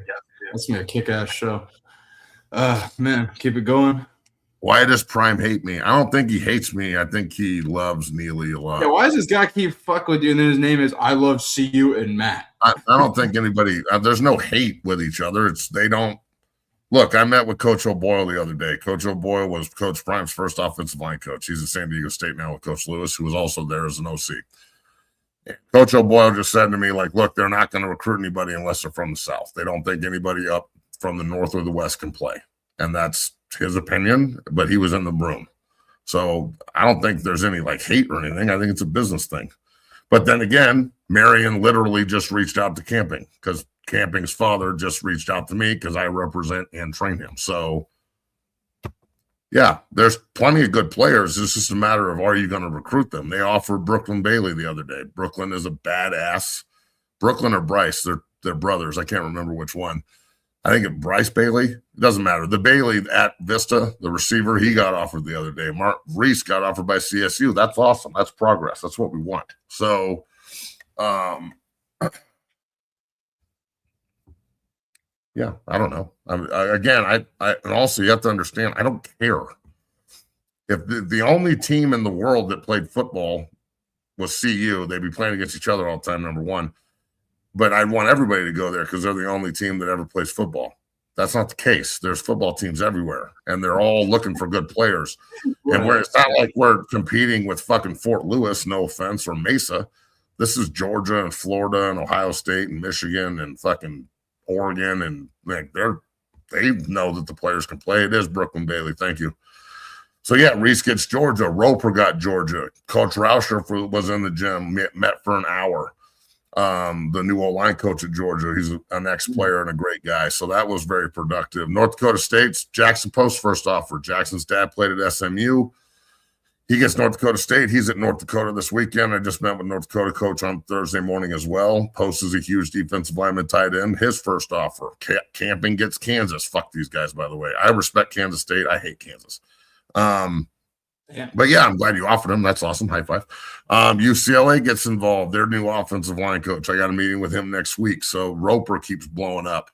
That's going to be a kick-ass show. Man, keep it going. Why does Prime hate me? I don't think he hates me. I think he loves Neely a lot. Yeah, why does this guy keep fucking with you? And then his name is I Love CU and Matt. I don't think anybody there's no hate with each other. They don't look. I met with Coach O'Boyle the other day. Coach O'Boyle was Coach Prime's first offensive line coach. He's at San Diego State now with Coach Lewis, who was also there as an OC. Coach O'Boyle just said to me, like, look, they're not going to recruit anybody unless they're from the South. They don't think anybody up from the North or the West can play. And that's his opinion, but he was in the room. So I don't think there's any like hate or anything. I think it's a business thing. But then again, Marion literally just reached out to Camping because Camping's father just reached out to me because I represent and train him. So yeah, there's plenty of good players. It's just a matter of, are you going to recruit them? They offered Brooklyn Bailey the other day. Brooklyn is a badass. Brooklyn or Bryce, they're brothers. I can't remember which one. I think it's Bryce Bailey. It doesn't matter. The Bailey at Vista, the receiver, he got offered the other day. Mark Reese got offered by CSU. That's awesome. That's progress. That's what we want. So, yeah, I don't know. And also you have to understand, I don't care. If the only team in the world that played football was CU, they'd be playing against each other all the time, number one. But I want everybody to go there because they're the only team that ever plays football. That's not the case. There's football teams everywhere, and they're all looking for good players. And it's not like we're competing with fucking Fort Lewis, no offense, or Mesa. This is Georgia and Florida and Ohio State and Michigan and fucking Oregon, and like they know that the players can play. It is Brooklyn Bailey. Thank you. So yeah, Reese gets Georgia. Roper got Georgia. Coach Rauscher was in the gym, met for an hour. The new O-line coach at Georgia. He's an ex-player and a great guy. So that was very productive. North Dakota State's Jackson Post first offer. Jackson's dad played at SMU. He gets North Dakota State. He's at North Dakota this weekend. I just met with North Dakota coach on Thursday morning as well. Post is a huge defensive lineman tight end. His first offer. Camping gets Kansas. Fuck these guys, by the way. I respect Kansas State. I hate Kansas. But yeah, I'm glad you offered him. That's awesome. High five. UCLA gets involved. Their new offensive line coach. I got a meeting with him next week. So Roper keeps blowing up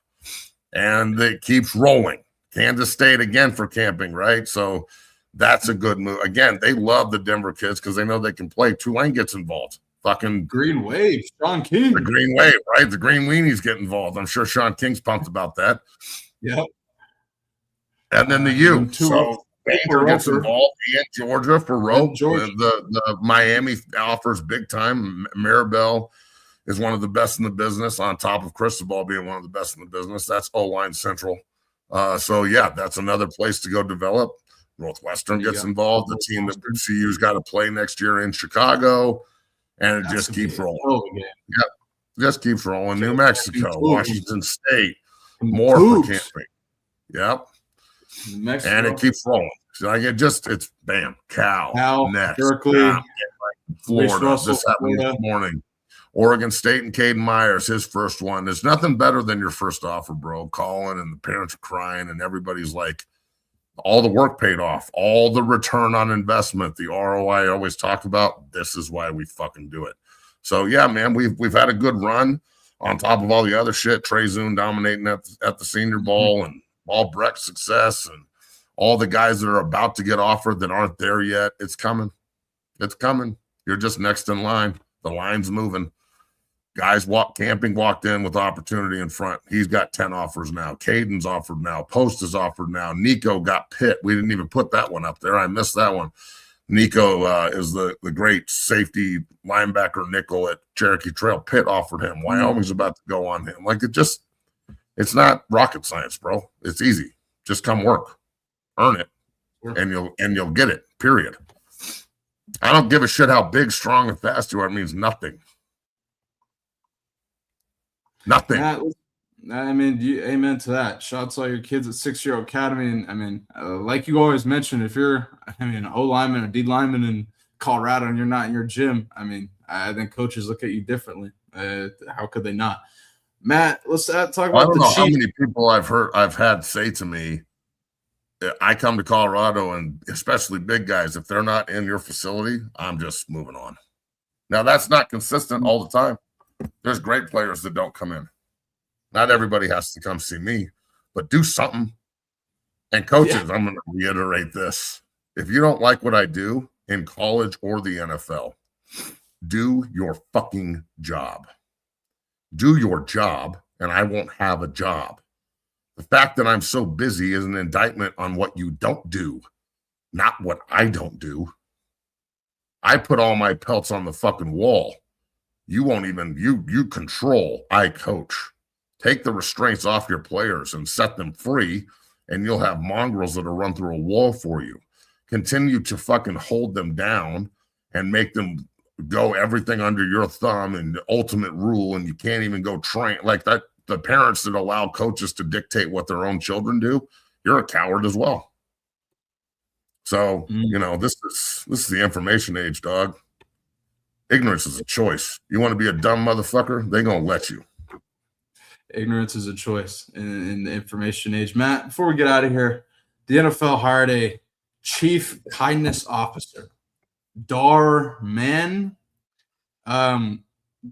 and it keeps rolling. Kansas State again for Camping, right? So that's a good move. Again, they love the Denver kids because they know they can play. Tulane gets involved. Fucking Green Wave, Sean King. The Green Wave, right? The Green Weenies get involved. I'm sure Sean King's pumped about that. Yep. And then the U. So Baker gets involved in Georgia for Rope. The Miami offers big time. Maribel is one of the best in the business, on top of Cristobal being one of the best in the business. That's O-line central. So, yeah, that's another place to go develop. Northwestern gets involved. The team that CU's got to play next year in Chicago, and it just keeps rolling. Yep, just keeps rolling. New Mexico, Washington State, more for Camping. Yep. And it keeps rolling. So it's bam, Cal, next, Berkeley, Florida. This happened this morning. Oregon State and Caden Myers, his first one. There's nothing better than your first offer, bro. Calling and the parents are crying and everybody's like, all the work paid off, all the return on investment, the ROI I always talk about. This is why we fucking do it. So yeah, man, we've had a good run on top of all the other shit. Trey Zune dominating at the Senior Bowl and Albrecht success and all the guys that are about to get offered that aren't there yet. It's coming. It's coming. You're just next in line. The line's moving. Guys Camping walked in with opportunity in front. He's got 10 offers now. Caden's offered now. Post is offered now. Nico got Pitt. We didn't even put that one up there. I missed that one. Nico is the great safety linebacker nickel at Cherokee Trail. Pitt offered him. Wyoming's about to go on him. Like it's not rocket science, bro. It's easy. Just come work. Earn it. And you'll get it. Period. I don't give a shit how big, strong, and fast you are. It means nothing. Nothing. Amen to that. Shouts all your kids at 6-Year Academy. And like you always mention, if you're, an O lineman or D lineman in Colorado and you're not in your gym, I think coaches look at you differently. How could they not? Matt, let's talk about I don't know how many people I've had say to me, I come to Colorado, and especially big guys, if they're not in your facility, I'm just moving on. Now, that's not consistent all the time. There's great players that don't come in. Not everybody has to come see me, but do something. And coaches, I'm going to reiterate this. If you don't like what I do in college or the NFL, do your fucking job. Do your job, and I won't have a job. The fact that I'm so busy is an indictment on what you don't do, not what I don't do. I put all my pelts on the fucking wall. You won't even, you control, I coach. Take the restraints off your players and set them free, and you'll have mongrels that'll run through a wall for you. Continue to fucking hold them down and make them go everything under your thumb and the ultimate rule, and you can't even go train like that. The parents that allow coaches to dictate what their own children do, you're a coward as well. So, this is the information age, dog. Ignorance is a choice. You want to be a dumb motherfucker? They're going to let you. Ignorance is a choice in the information age. Matt, before we get out of here, the NFL hired a chief kindness officer, Dar Man, in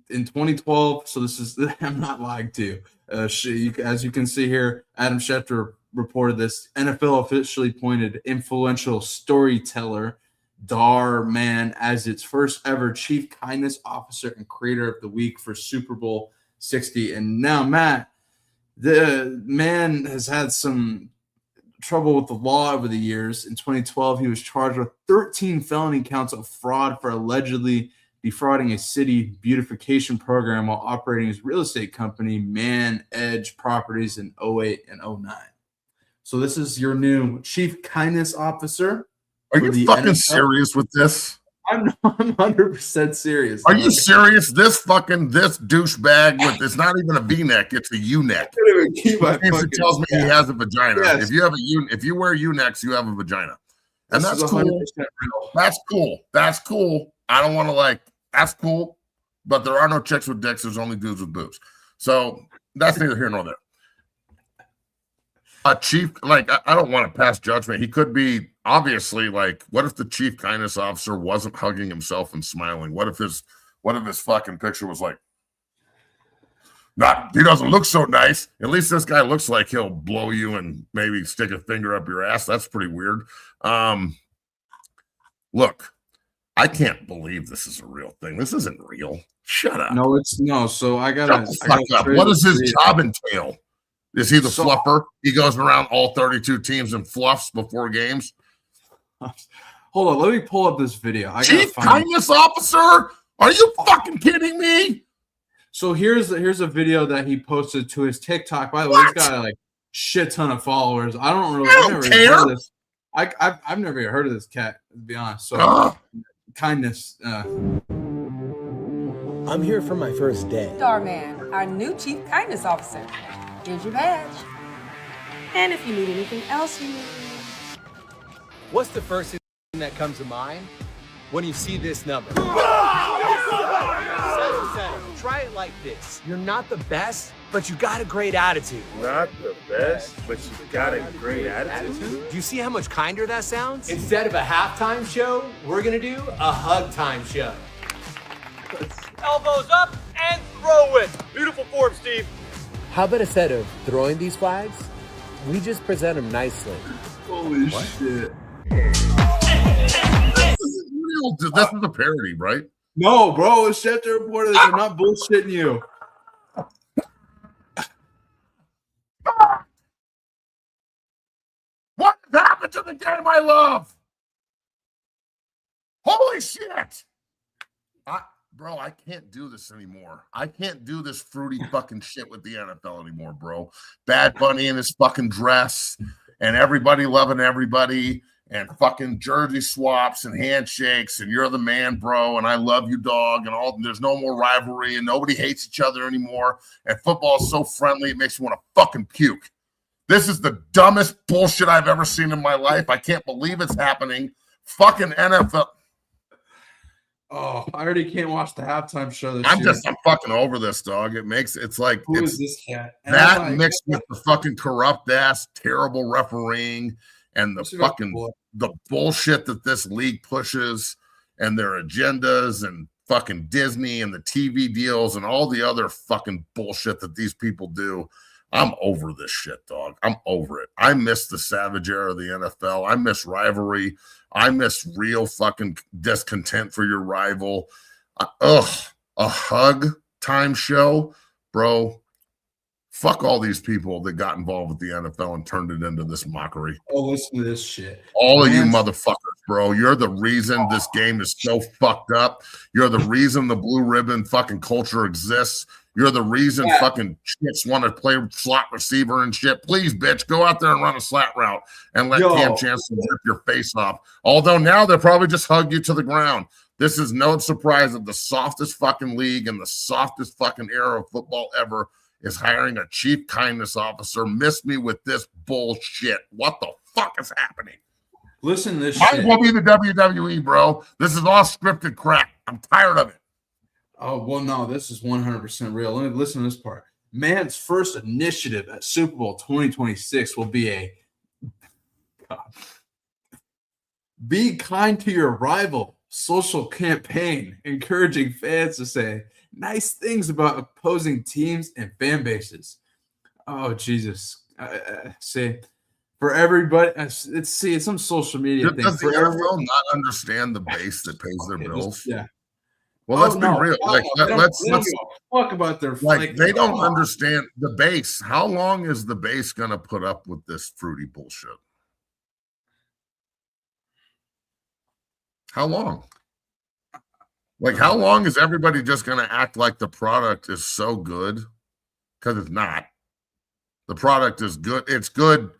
2012. So this is, I'm not lying to you. As you can see here, Adam Schefter reported this. NFL officially appointed influential storyteller Dar Man as its first ever chief kindness officer and creator of the week for Super Bowl 60. And now, Matt, the man has had some trouble with the law over the years. In 2012, he was charged with 13 felony counts of fraud for allegedly defrauding a city beautification program while operating his real estate company, Man Edge Properties, in 08 and 09. So this is your new chief kindness officer. Are you fucking serious with this? I'm 100% serious. Are you serious? This douchebag with, it's not even a V-neck, it's a U-neck. It tells me he has a vagina. Yes. If you wear U-necks, you have a vagina. And that's cool. That's cool. That's cool. I don't want to that's cool. But there are no chicks with dicks, there's only dudes with boobs. So that's neither here nor there. A chief, I don't want to pass judgment. He could be obviously what if the chief kindness officer wasn't hugging himself and smiling? What if his fucking picture was he doesn't look so nice. At least this guy looks like he'll blow you and maybe stick a finger up your ass. That's pretty weird. Look, I can't believe this is a real thing. This isn't real. Shut up. No, it's no. So I gotta. What does his job entail? Is he the fluffer? He goes around all 32 teams and fluffs before games. Hold on, let me pull up this video. Chief kindness officer? Are you fucking kidding me? So here's a video that he posted to his TikTok. By the way, he's got a shit ton of followers. I don't care. Heard of this. I've never even heard of this cat, to be honest. So kindness. I'm here for my first day. Starman, our new chief kindness officer. Here's your badge. And if you need anything else, you need. What's the first thing that comes to mind when you see this number? Try it like this. You're not the best, but you got a great attitude. Not the best, but you got a great attitude? Do you see how much kinder that sounds? Instead of a halftime show, we're gonna do a hug time show. Elbows up and throw it. Beautiful form, Steve. How about instead of throwing these flags, we just present them nicely? Holy shit. This is real. This is a parody, right? No, bro. It's Shedeur reported this. I'm not bullshitting you. What happened to the game I love? Holy shit. Bro, I can't do this anymore. I can't do this fruity fucking shit with the NFL anymore, bro. Bad Bunny in his fucking dress and everybody loving everybody and fucking jersey swaps and handshakes and you're the man, bro, and I love you, dog, and all. There's no more rivalry and nobody hates each other anymore. And football is so friendly, it makes you want to fucking puke. This is the dumbest bullshit I've ever seen in my life. I can't believe it's happening. Fucking NFL. Oh, I already can't watch the halftime show this year. I'm fucking over this, dog. It's like who is this cat? And that mixed with the fucking corrupt ass, terrible refereeing and the fucking the bullshit that this league pushes and their agendas and fucking Disney and the TV deals and all the other fucking bullshit that these people do. I'm over this shit, dog. I'm over it. I miss the savage era of the NFL. I miss rivalry. I miss real fucking discontent for your rival. A hug time show, bro. Fuck all these people that got involved with the NFL and turned it into this mockery. Oh, listen to this shit. All of you motherfuckers. bro. You're the reason this game is so fucked up. You're the reason the blue ribbon fucking culture exists. You're the reason fucking shits want to play slot receiver and shit. Please, bitch, go out there and run a slat route and let Cam Chancellor rip your face off. Although now they'll probably just hug you to the ground. This is no surprise that the softest fucking league and the softest fucking era of football ever is hiring a chief kindness officer. Miss me with this bullshit. What the fuck is happening? Listen to this Might shit. as well be the WWE, bro. This is all scripted crap. I'm tired of it. Oh, well, no, this is 100% real. Let me listen to this part. Man's first initiative at Super Bowl 2026 will be a be kind to your rival social campaign, encouraging fans to say nice things about opposing teams and fan bases. Oh, Jesus. See, for everybody, it's some social media thing. Does the NFL not understand the base that pays their bills? Yeah. Well, let's be real. Like, let's talk about their they don't understand the base. How long is the base going to put up with this fruity bullshit? How long? Like, how long is everybody just going to act like the product is so good? Because it's not. The product is good. It's good.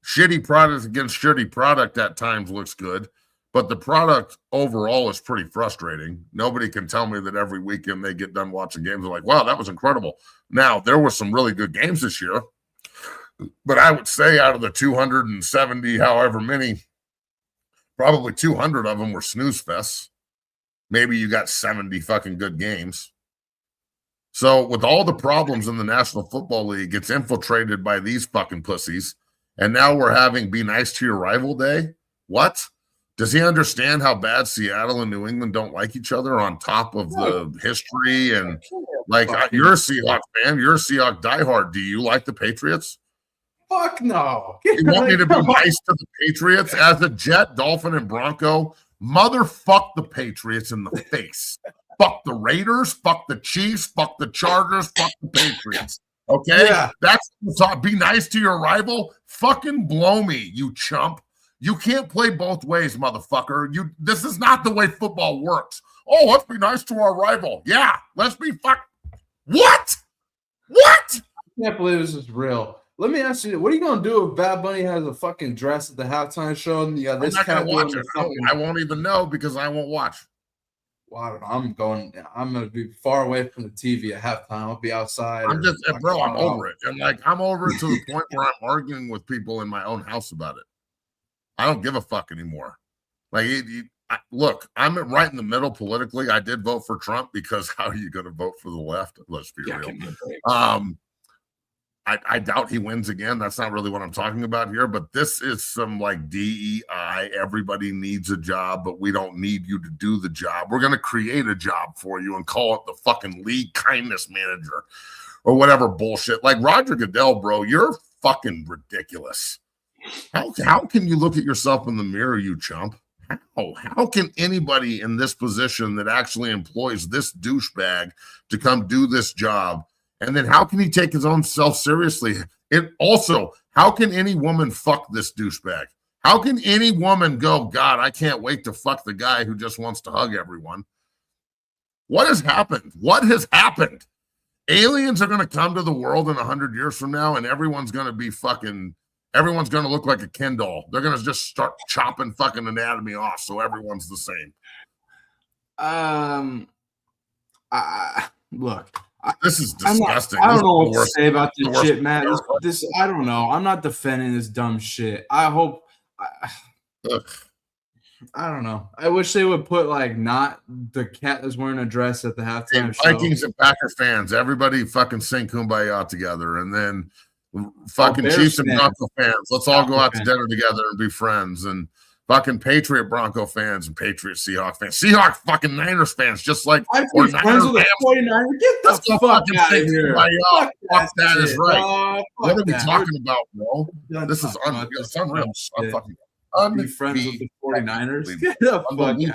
Shitty product against shitty product at times looks good. But the product overall is pretty frustrating. Nobody can tell me that every weekend they get done watching games. They're like, wow, that was incredible. Now, there were some really good games this year. But I would say out of the 270, however many, probably 200 of them were snooze fests. Maybe you got 70 fucking good games. So with all the problems in the National Football League, it's infiltrated by these fucking pussies. And now we're having be nice to your rival day. What? Does he understand how bad Seattle and New England don't like each other on top of the history? And like, you're a Seahawks fan. You're a Seahawks diehard. Do you like the Patriots? Fuck no. You want me to be nice to the Patriots as a Jet, Dolphin, and Bronco? Motherfuck the Patriots in the face. Fuck the Raiders. Fuck the Chiefs. Fuck the Chargers. Fuck the Patriots. Okay? Yeah. That's be nice to your rival. Fucking blow me, you chump. You can't play both ways, motherfucker. This is not the way football works. Oh, let's be nice to our rival. Yeah, let's be What? What? I can't believe this is real. Let me ask you, what are you gonna do if Bad Bunny has a fucking dress at the halftime show and you got this cat doing the fucking... I won't even know because I won't watch. Well, I don't know. I'm gonna be far away from the TV at halftime. I'll be outside. I'm over it. And like I'm over it to the point where I'm arguing with people in my own house about it. I don't give a fuck anymore. Like, look, I'm right in the middle politically. I did vote for Trump because how are you going to vote for the left? Let's be real. I doubt he wins again. That's not really what I'm talking about here. But this is some like DEI. Everybody needs a job, but we don't need you to do the job. We're going to create a job for you and call it the fucking league kindness manager or whatever bullshit. Like Roger Goodell, bro, you're fucking ridiculous. How can you look at yourself in the mirror, you chump? How can anybody in this position that actually employs this douchebag to come do this job? And then how can he take his own self seriously? How can any woman fuck this douchebag? How can any woman go, God, I can't wait to fuck the guy who just wants to hug everyone? What has happened? What has happened? Aliens are going to come to the world in 100 years from now, and everyone's going to look like a Ken doll. They're going to just start chopping fucking anatomy off so everyone's the same. Look. This is disgusting. I don't know what to say about this shit, man. I don't know. I'm not defending this dumb shit. I hope. I don't know. I wish they would put like not the cat that's wearing a dress at the halftime show. Vikings and Packer fans, everybody fucking sing Kumbaya together, and then fucking Chiefs and Bronco fans. Let's all go out to dinner together and be friends. And fucking Patriot Bronco fans and Patriot Seahawk fans. Seahawk fucking Niners fans, just like we're friends with the 49ers. Get the fuck out of here. Fuck that is right. What are we talking about, bro? This is unreal. It's unreal. Be friends with the 49ers. Get the fuck out of here.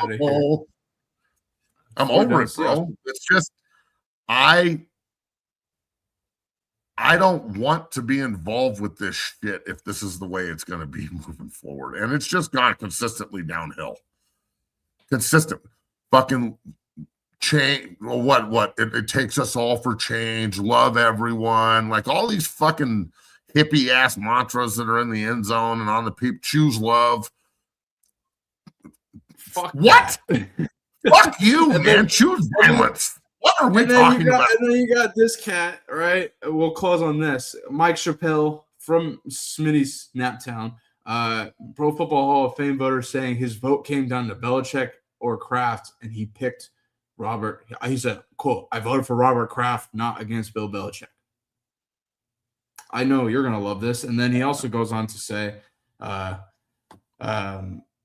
I'm over it, bro. It's just I don't want to be involved with this shit if this is the way it's going to be moving forward. And it's just gone consistently downhill. Consistent. Fucking change. What? It takes us all for change. Love everyone. Like all these fucking hippie ass mantras that are in the end zone and on the peep. Choose love. Fuck what? Fuck you, man. Choose violence. What are we talking about? And then you got this cat, right? We'll close on this. Mike Chappelle from Smitty's Naptown, Pro Football Hall of Fame voter, saying his vote came down to Belichick or Kraft, and he picked Robert. He said, quote, "I voted for Robert Kraft, not against Bill Belichick." I know you're going to love this. And then he also goes on to say,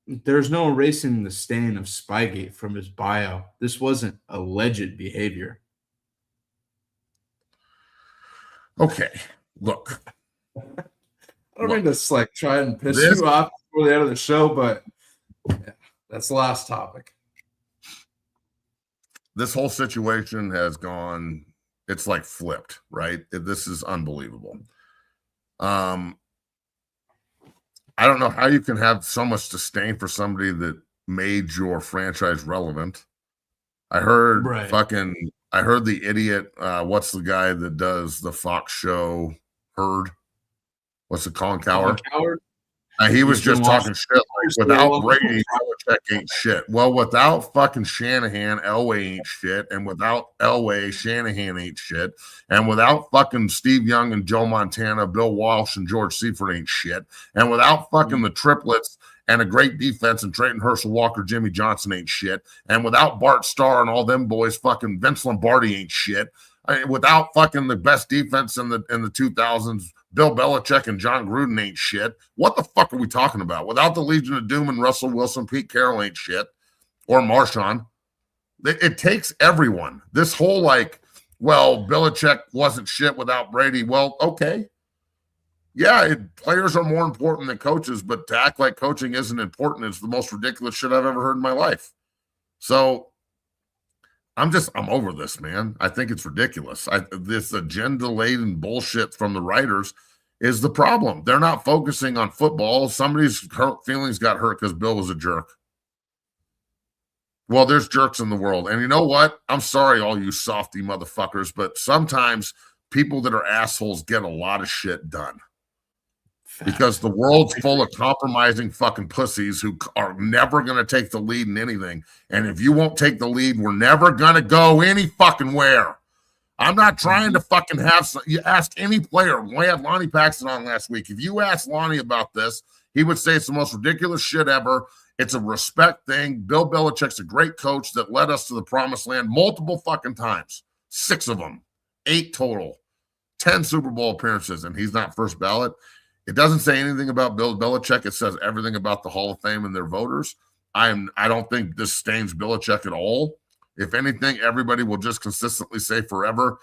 there's no erasing the stain of Spygate from his bio. This wasn't alleged behavior. Okay, look. I don't mean to try and piss you off before the end of the show, but yeah, that's the last topic. This whole situation has gone, it's like flipped, right? This is unbelievable. I don't know how you can have so much disdain for somebody that made your franchise relevant. I heard I heard the idiot, what's the guy that does the Fox show, Heard? What's it, Colin Cowherd? He was just talking shit like, without Brady, Belichick ain't shit. Well, without fucking Shanahan, Elway ain't shit. And without Elway, Shanahan ain't shit. And without fucking Steve Young and Joe Montana, Bill Walsh and George Seifert ain't shit. And without fucking the triplets and a great defense and Trayton Herschel Walker, Jimmy Johnson ain't shit. And without Bart Starr and all them boys, fucking Vince Lombardi ain't shit. Without fucking the best defense in the 2000s, Bill Belichick and John Gruden ain't shit. What the fuck are we talking about? Without the Legion of Doom and Russell Wilson, Pete Carroll ain't shit. Or Marshawn. It takes everyone. This whole Belichick wasn't shit without Brady. Well, okay. Yeah, players are more important than coaches, but to act like coaching isn't important is the most ridiculous shit I've ever heard in my life. So I'm over this, man. I think it's ridiculous. This agenda-laden bullshit from the writers is the problem. They're not focusing on football. Somebody's feelings got hurt because Bill was a jerk. Well, there's jerks in the world. And you know what? I'm sorry, all you softy motherfuckers, but sometimes people that are assholes get a lot of shit done. Because the world's full of compromising fucking pussies who are never going to take the lead in anything. And if you won't take the lead, we're never going to go any fucking where. I'm not trying to fucking you ask any player. We had Lonnie Paxton on last week. If you ask Lonnie about this, he would say it's the most ridiculous shit ever. It's a respect thing. Bill Belichick's a great coach that led us to the promised land multiple fucking times. 6 of them. 8 total. 10 Super Bowl appearances, and he's not first ballot. It doesn't say anything about Bill Belichick. It says everything about the Hall of Fame and their voters. I don't think this stains Belichick at all. If anything, everybody will just consistently say forever,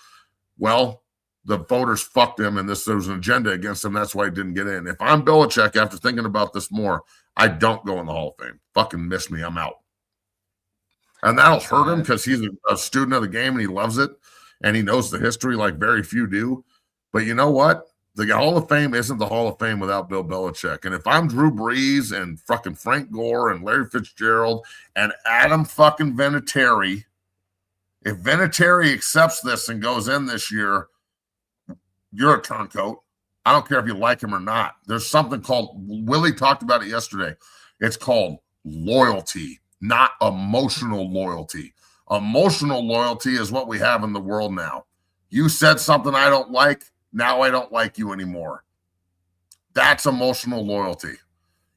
well, the voters fucked him and there was an agenda against him. That's why he didn't get in. If I'm Belichick, after thinking about this more, I don't go in the Hall of Fame. Fucking miss me. I'm out. And that'll hurt him because he's a student of the game and he loves it. And he knows the history like very few do. But you know what? The Hall of Fame isn't the Hall of Fame without Bill Belichick. And if I'm Drew Brees and fucking Frank Gore and Larry Fitzgerald and Adam fucking Vinatieri, if Vinatieri accepts this and goes in this year, you're a turncoat. I don't care if you like him or not. There's something called, Willie talked about it yesterday. It's called loyalty, not emotional loyalty. Emotional loyalty is what we have in the world now. You said something I don't like. Now I don't like you anymore. That's emotional loyalty.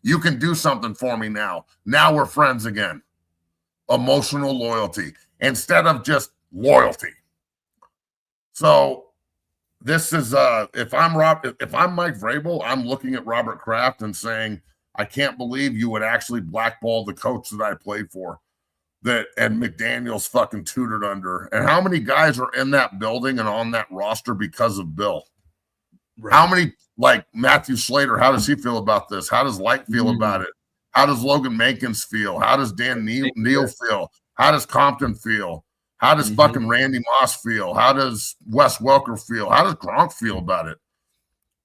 You can do something for me now. Now we're friends again. Emotional loyalty instead of just loyalty. So this is if I'm Mike Vrabel, I'm looking at Robert Kraft and saying, I can't believe you would actually blackball the coach that I played for. And McDaniels fucking tutored under. And how many guys are in that building and on that roster because of Bill? Right. How many, like Matthew Slater, how does he feel about this? How does Light feel about it? How does Logan Mankins feel? How does Dan Neal feel? How does Compton feel? How does fucking Randy Moss feel? How does Wes Welker feel? How does Gronk feel about it?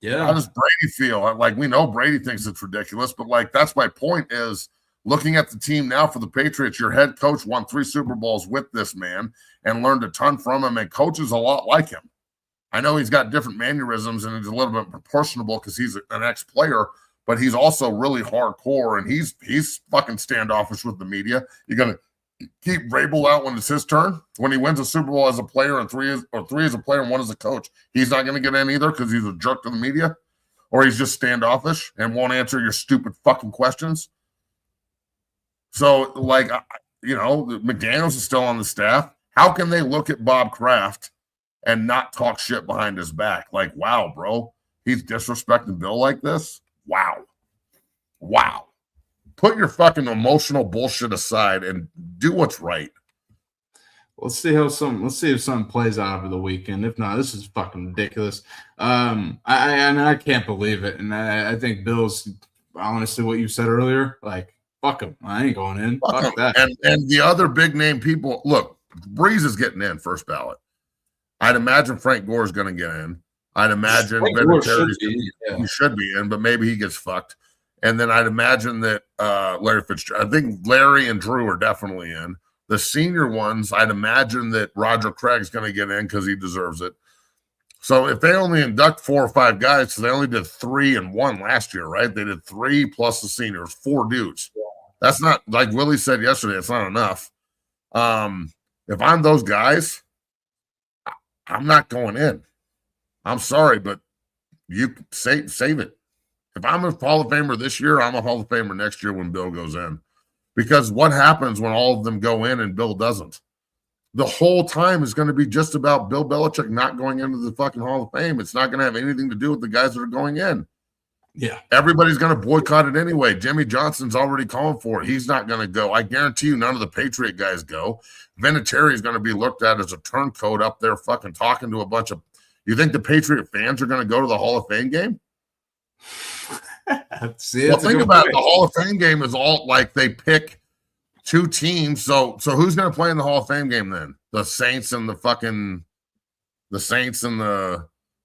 Yeah. How does Brady feel? Like, we know Brady thinks it's ridiculous, but like, that's my point is looking at the team now for the Patriots, your head coach won 3 Super Bowls with this man and learned a ton from him, and coaches a lot like him. I know he's got different mannerisms and he's a little bit proportionable because he's an ex-player, but he's also really hardcore and he's fucking standoffish with the media. You're going to keep Vrabel out when it's his turn? When he wins a Super Bowl as a player and 3 as a player and 1 as a coach, he's not going to get in either because he's a jerk to the media? Or he's just standoffish and won't answer your stupid fucking questions? So, like, you know, McDaniels is still on the staff. How can they look at Bob Kraft and not talk shit behind his back? Like, wow, bro, he's disrespecting Bill like this? Wow. Put your fucking emotional bullshit aside and do what's right. Let's see if something plays out over the weekend. If not, this is fucking ridiculous. I can't believe it. And I think Bill's honestly what you said earlier, like, fuck him. I ain't going in. Fuck that. And the other big name people, look, Breeze is getting in first ballot. I'd imagine Frank Gore is going to get in. I'd imagine he should be in, but maybe he gets fucked. And then I'd imagine that Larry Fitzgerald, I think Larry and Drew are definitely in. The senior ones, I'd imagine that Roger Craig's going to get in because he deserves it. So if they only induct 4 or 5 guys, so they only did 3 and 1 last year, right? They did 3 plus the seniors, 4 dudes. That's not, like Willie said yesterday, it's not enough. If I'm those guys, I'm not going in. I'm sorry, but you save it. If I'm a Hall of Famer this year, I'm a Hall of Famer next year when Bill goes in. Because what happens when all of them go in and Bill doesn't? The whole time is going to be just about Bill Belichick not going into the fucking Hall of Fame. It's not going to have anything to do with the guys that are going in. Yeah. Everybody's going to boycott it anyway. Jimmy Johnson's already calling for it. He's not going to go. I guarantee you none of the Patriot guys go. Vinatieri is going to be looked at as a turncoat up there fucking talking to a bunch of – you think the Patriot fans are going to go to the Hall of Fame game? Well, think about it. The Hall of Fame game is all like they pick 2 teams. So who's going to play in the Hall of Fame game then? The Saints and the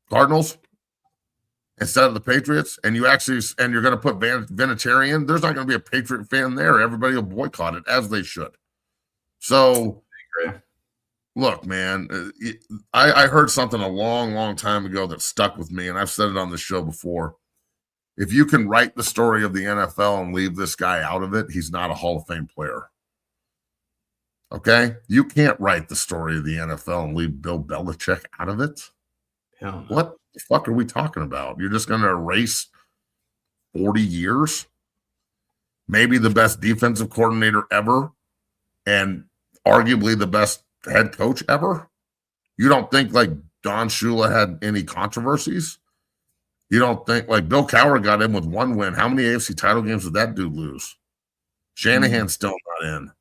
Cardinals instead of the Patriots? And you're going to put Vinatieri in? There's not going to be a Patriot fan there. Everybody will boycott it as they should. So look, man, I heard something a long, long time ago that stuck with me, and I've said it on the show before. If you can write the story of the NFL and leave this guy out of it, he's not a Hall of Fame player. Okay? You can't write the story of the NFL and leave Bill Belichick out of it. Hell no. What the fuck are we talking about? You're just going to erase 40 years? Maybe the best defensive coordinator ever and arguably the best head coach ever? You don't think like Don Shula had any controversies? You don't think like Bill Cowher got in with 1 win? How many AFC title games did that dude lose? Shanahan's still not in.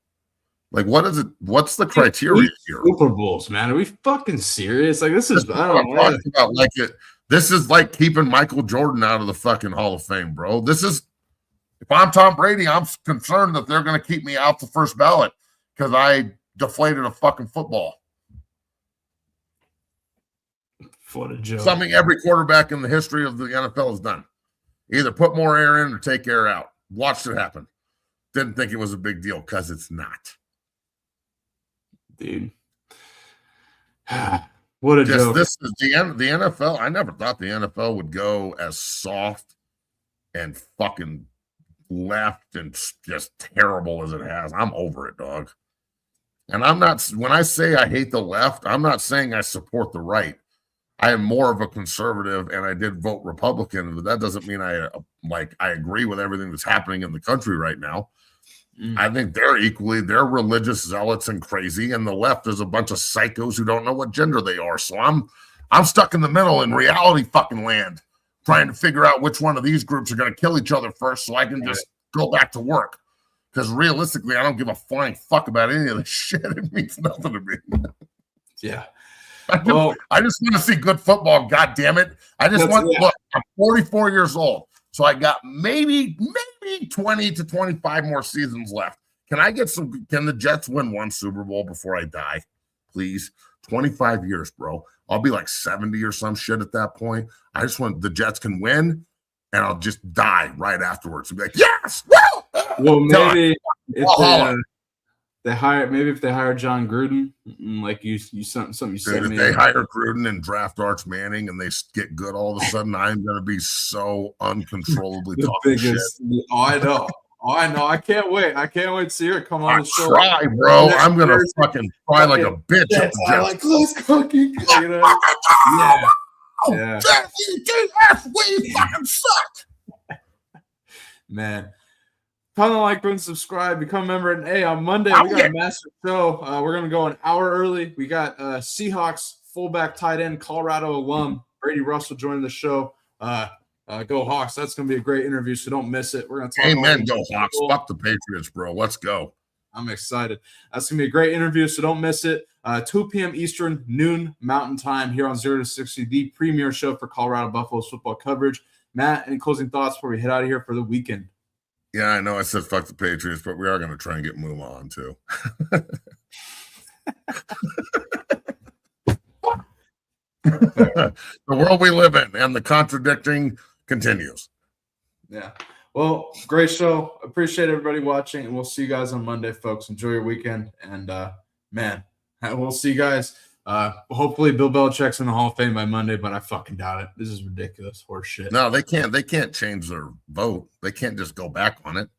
Like, what is it? What's the criteria here? Super Bowls, man. Are we fucking serious? Like, this is I don't know. About, like this is like keeping Michael Jordan out of the fucking Hall of Fame, bro. This is if I'm Tom Brady, I'm concerned that they're going to keep me out the first ballot because I deflated a fucking football. What a joke. Something every quarterback in the history of the NFL has done. Either put more air in or take air out. Watched it happen. Didn't think it was a big deal because it's not. Dude. What a joke. This is the NFL. I never thought the NFL would go as soft and fucking left and just terrible as it has. I'm over it, dog. And I'm not, when I say I hate the left, I'm not saying I support the right. I am more of a conservative and I did vote Republican, but that doesn't mean I agree with everything that's happening in the country right now. I think they're religious zealots and crazy, and the left is a bunch of psychos who don't know what gender they are. So I'm stuck in the middle in reality fucking land, trying to figure out which one of these groups are going to kill each other first so I can just go back to work. Because realistically, I don't give a flying fuck about any of this shit. It means nothing to me. Yeah. I just want to see good football. God damn it! Look, I'm 44 years old, so I got maybe 20 to 25 more seasons left. Can I get some? Can the Jets win 1 Super Bowl before I die? please. 25 years, bro. I'll be like 70 or some shit at that point. I just want the Jets can win, and I'll just die right afterwards and be like, yes, woo! Well, maybe if they hire John Gruden, like you something you said. Dude, if they hire Gruden and draft Arch Manning and they get good all of a sudden, I'm going to be so uncontrollably talking shit. Oh, I know. I can't wait. I can't wait to see her come on the show. Try, bro. I'm going to fucking cry like a bitch. Like, let's fucking, you know? Yeah. We fucking suck. Man. Comment, like, and subscribe. Become a member. And, hey, on Monday, we got a massive show. We're going to go an hour early. We got Seahawks fullback tight end, Colorado alum, Brady Russell joining the show. Go Hawks. That's going to be a great interview, so don't miss it. We're going to talk Amen. Go Hawks. Fuck the Patriots, bro. Let's go. I'm excited. That's going to be a great interview, so don't miss it. 2 p.m. Eastern, noon Mountain Time here on 0 to 60, the premier show for Colorado Buffaloes football coverage. Matt, any closing thoughts before we head out of here for the weekend? Yeah, I know I said fuck the Patriots, but we are going to try and get Moom on too. The world we live in and the contradicting continues. Yeah. Well, great show. Appreciate everybody watching, and we'll see you guys on Monday, folks. Enjoy your weekend. And, man, we'll see you guys. Hopefully Bill Belichick's in the Hall of Fame by Monday, but I fucking doubt it. This is ridiculous horse shit. No, they can't. They can't change their vote. They can't just go back on it.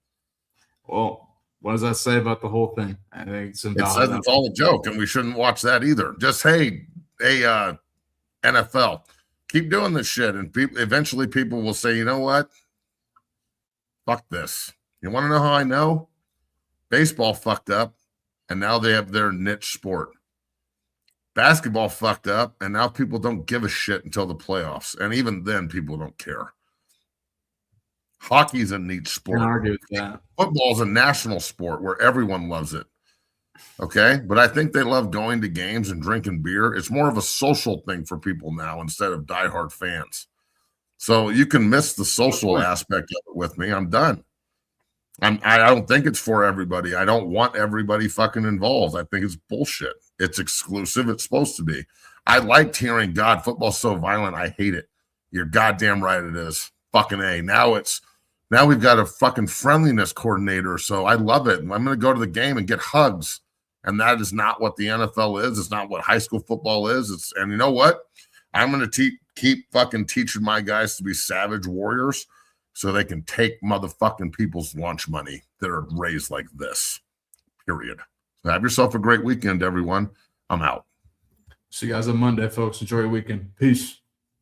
Well, what does that say about the whole thing? I think it says it's all a joke, and we shouldn't watch that either. Just NFL, keep doing this shit, and eventually people will say, you know what? Fuck this. You want to know how I know? Baseball fucked up, and now they have their niche sport. Basketball fucked up, and now people don't give a shit until the playoffs. And even then, people don't care. Hockey's a neat sport. I argue with that. Football's a national sport where everyone loves it. Okay? But I think they love going to games and drinking beer. It's more of a social thing for people now instead of diehard fans. So you can miss the social aspect of it with me. I'm done. I don't think it's for everybody. I don't want everybody fucking involved. I think it's bullshit. It's exclusive. It's supposed to be. I liked hearing God, football's so violent. I hate it. You're goddamn right it is. Fucking A. Now we've got a fucking friendliness coordinator. So I love it. And I'm going to go to the game and get hugs. And that is not what the NFL is. It's not what high school football is. And you know what? I'm going to keep fucking teaching my guys to be savage warriors so they can take motherfucking people's lunch money that are raised like this, period. So have yourself a great weekend, everyone. I'm out. See you guys on Monday, folks. Enjoy your weekend. Peace.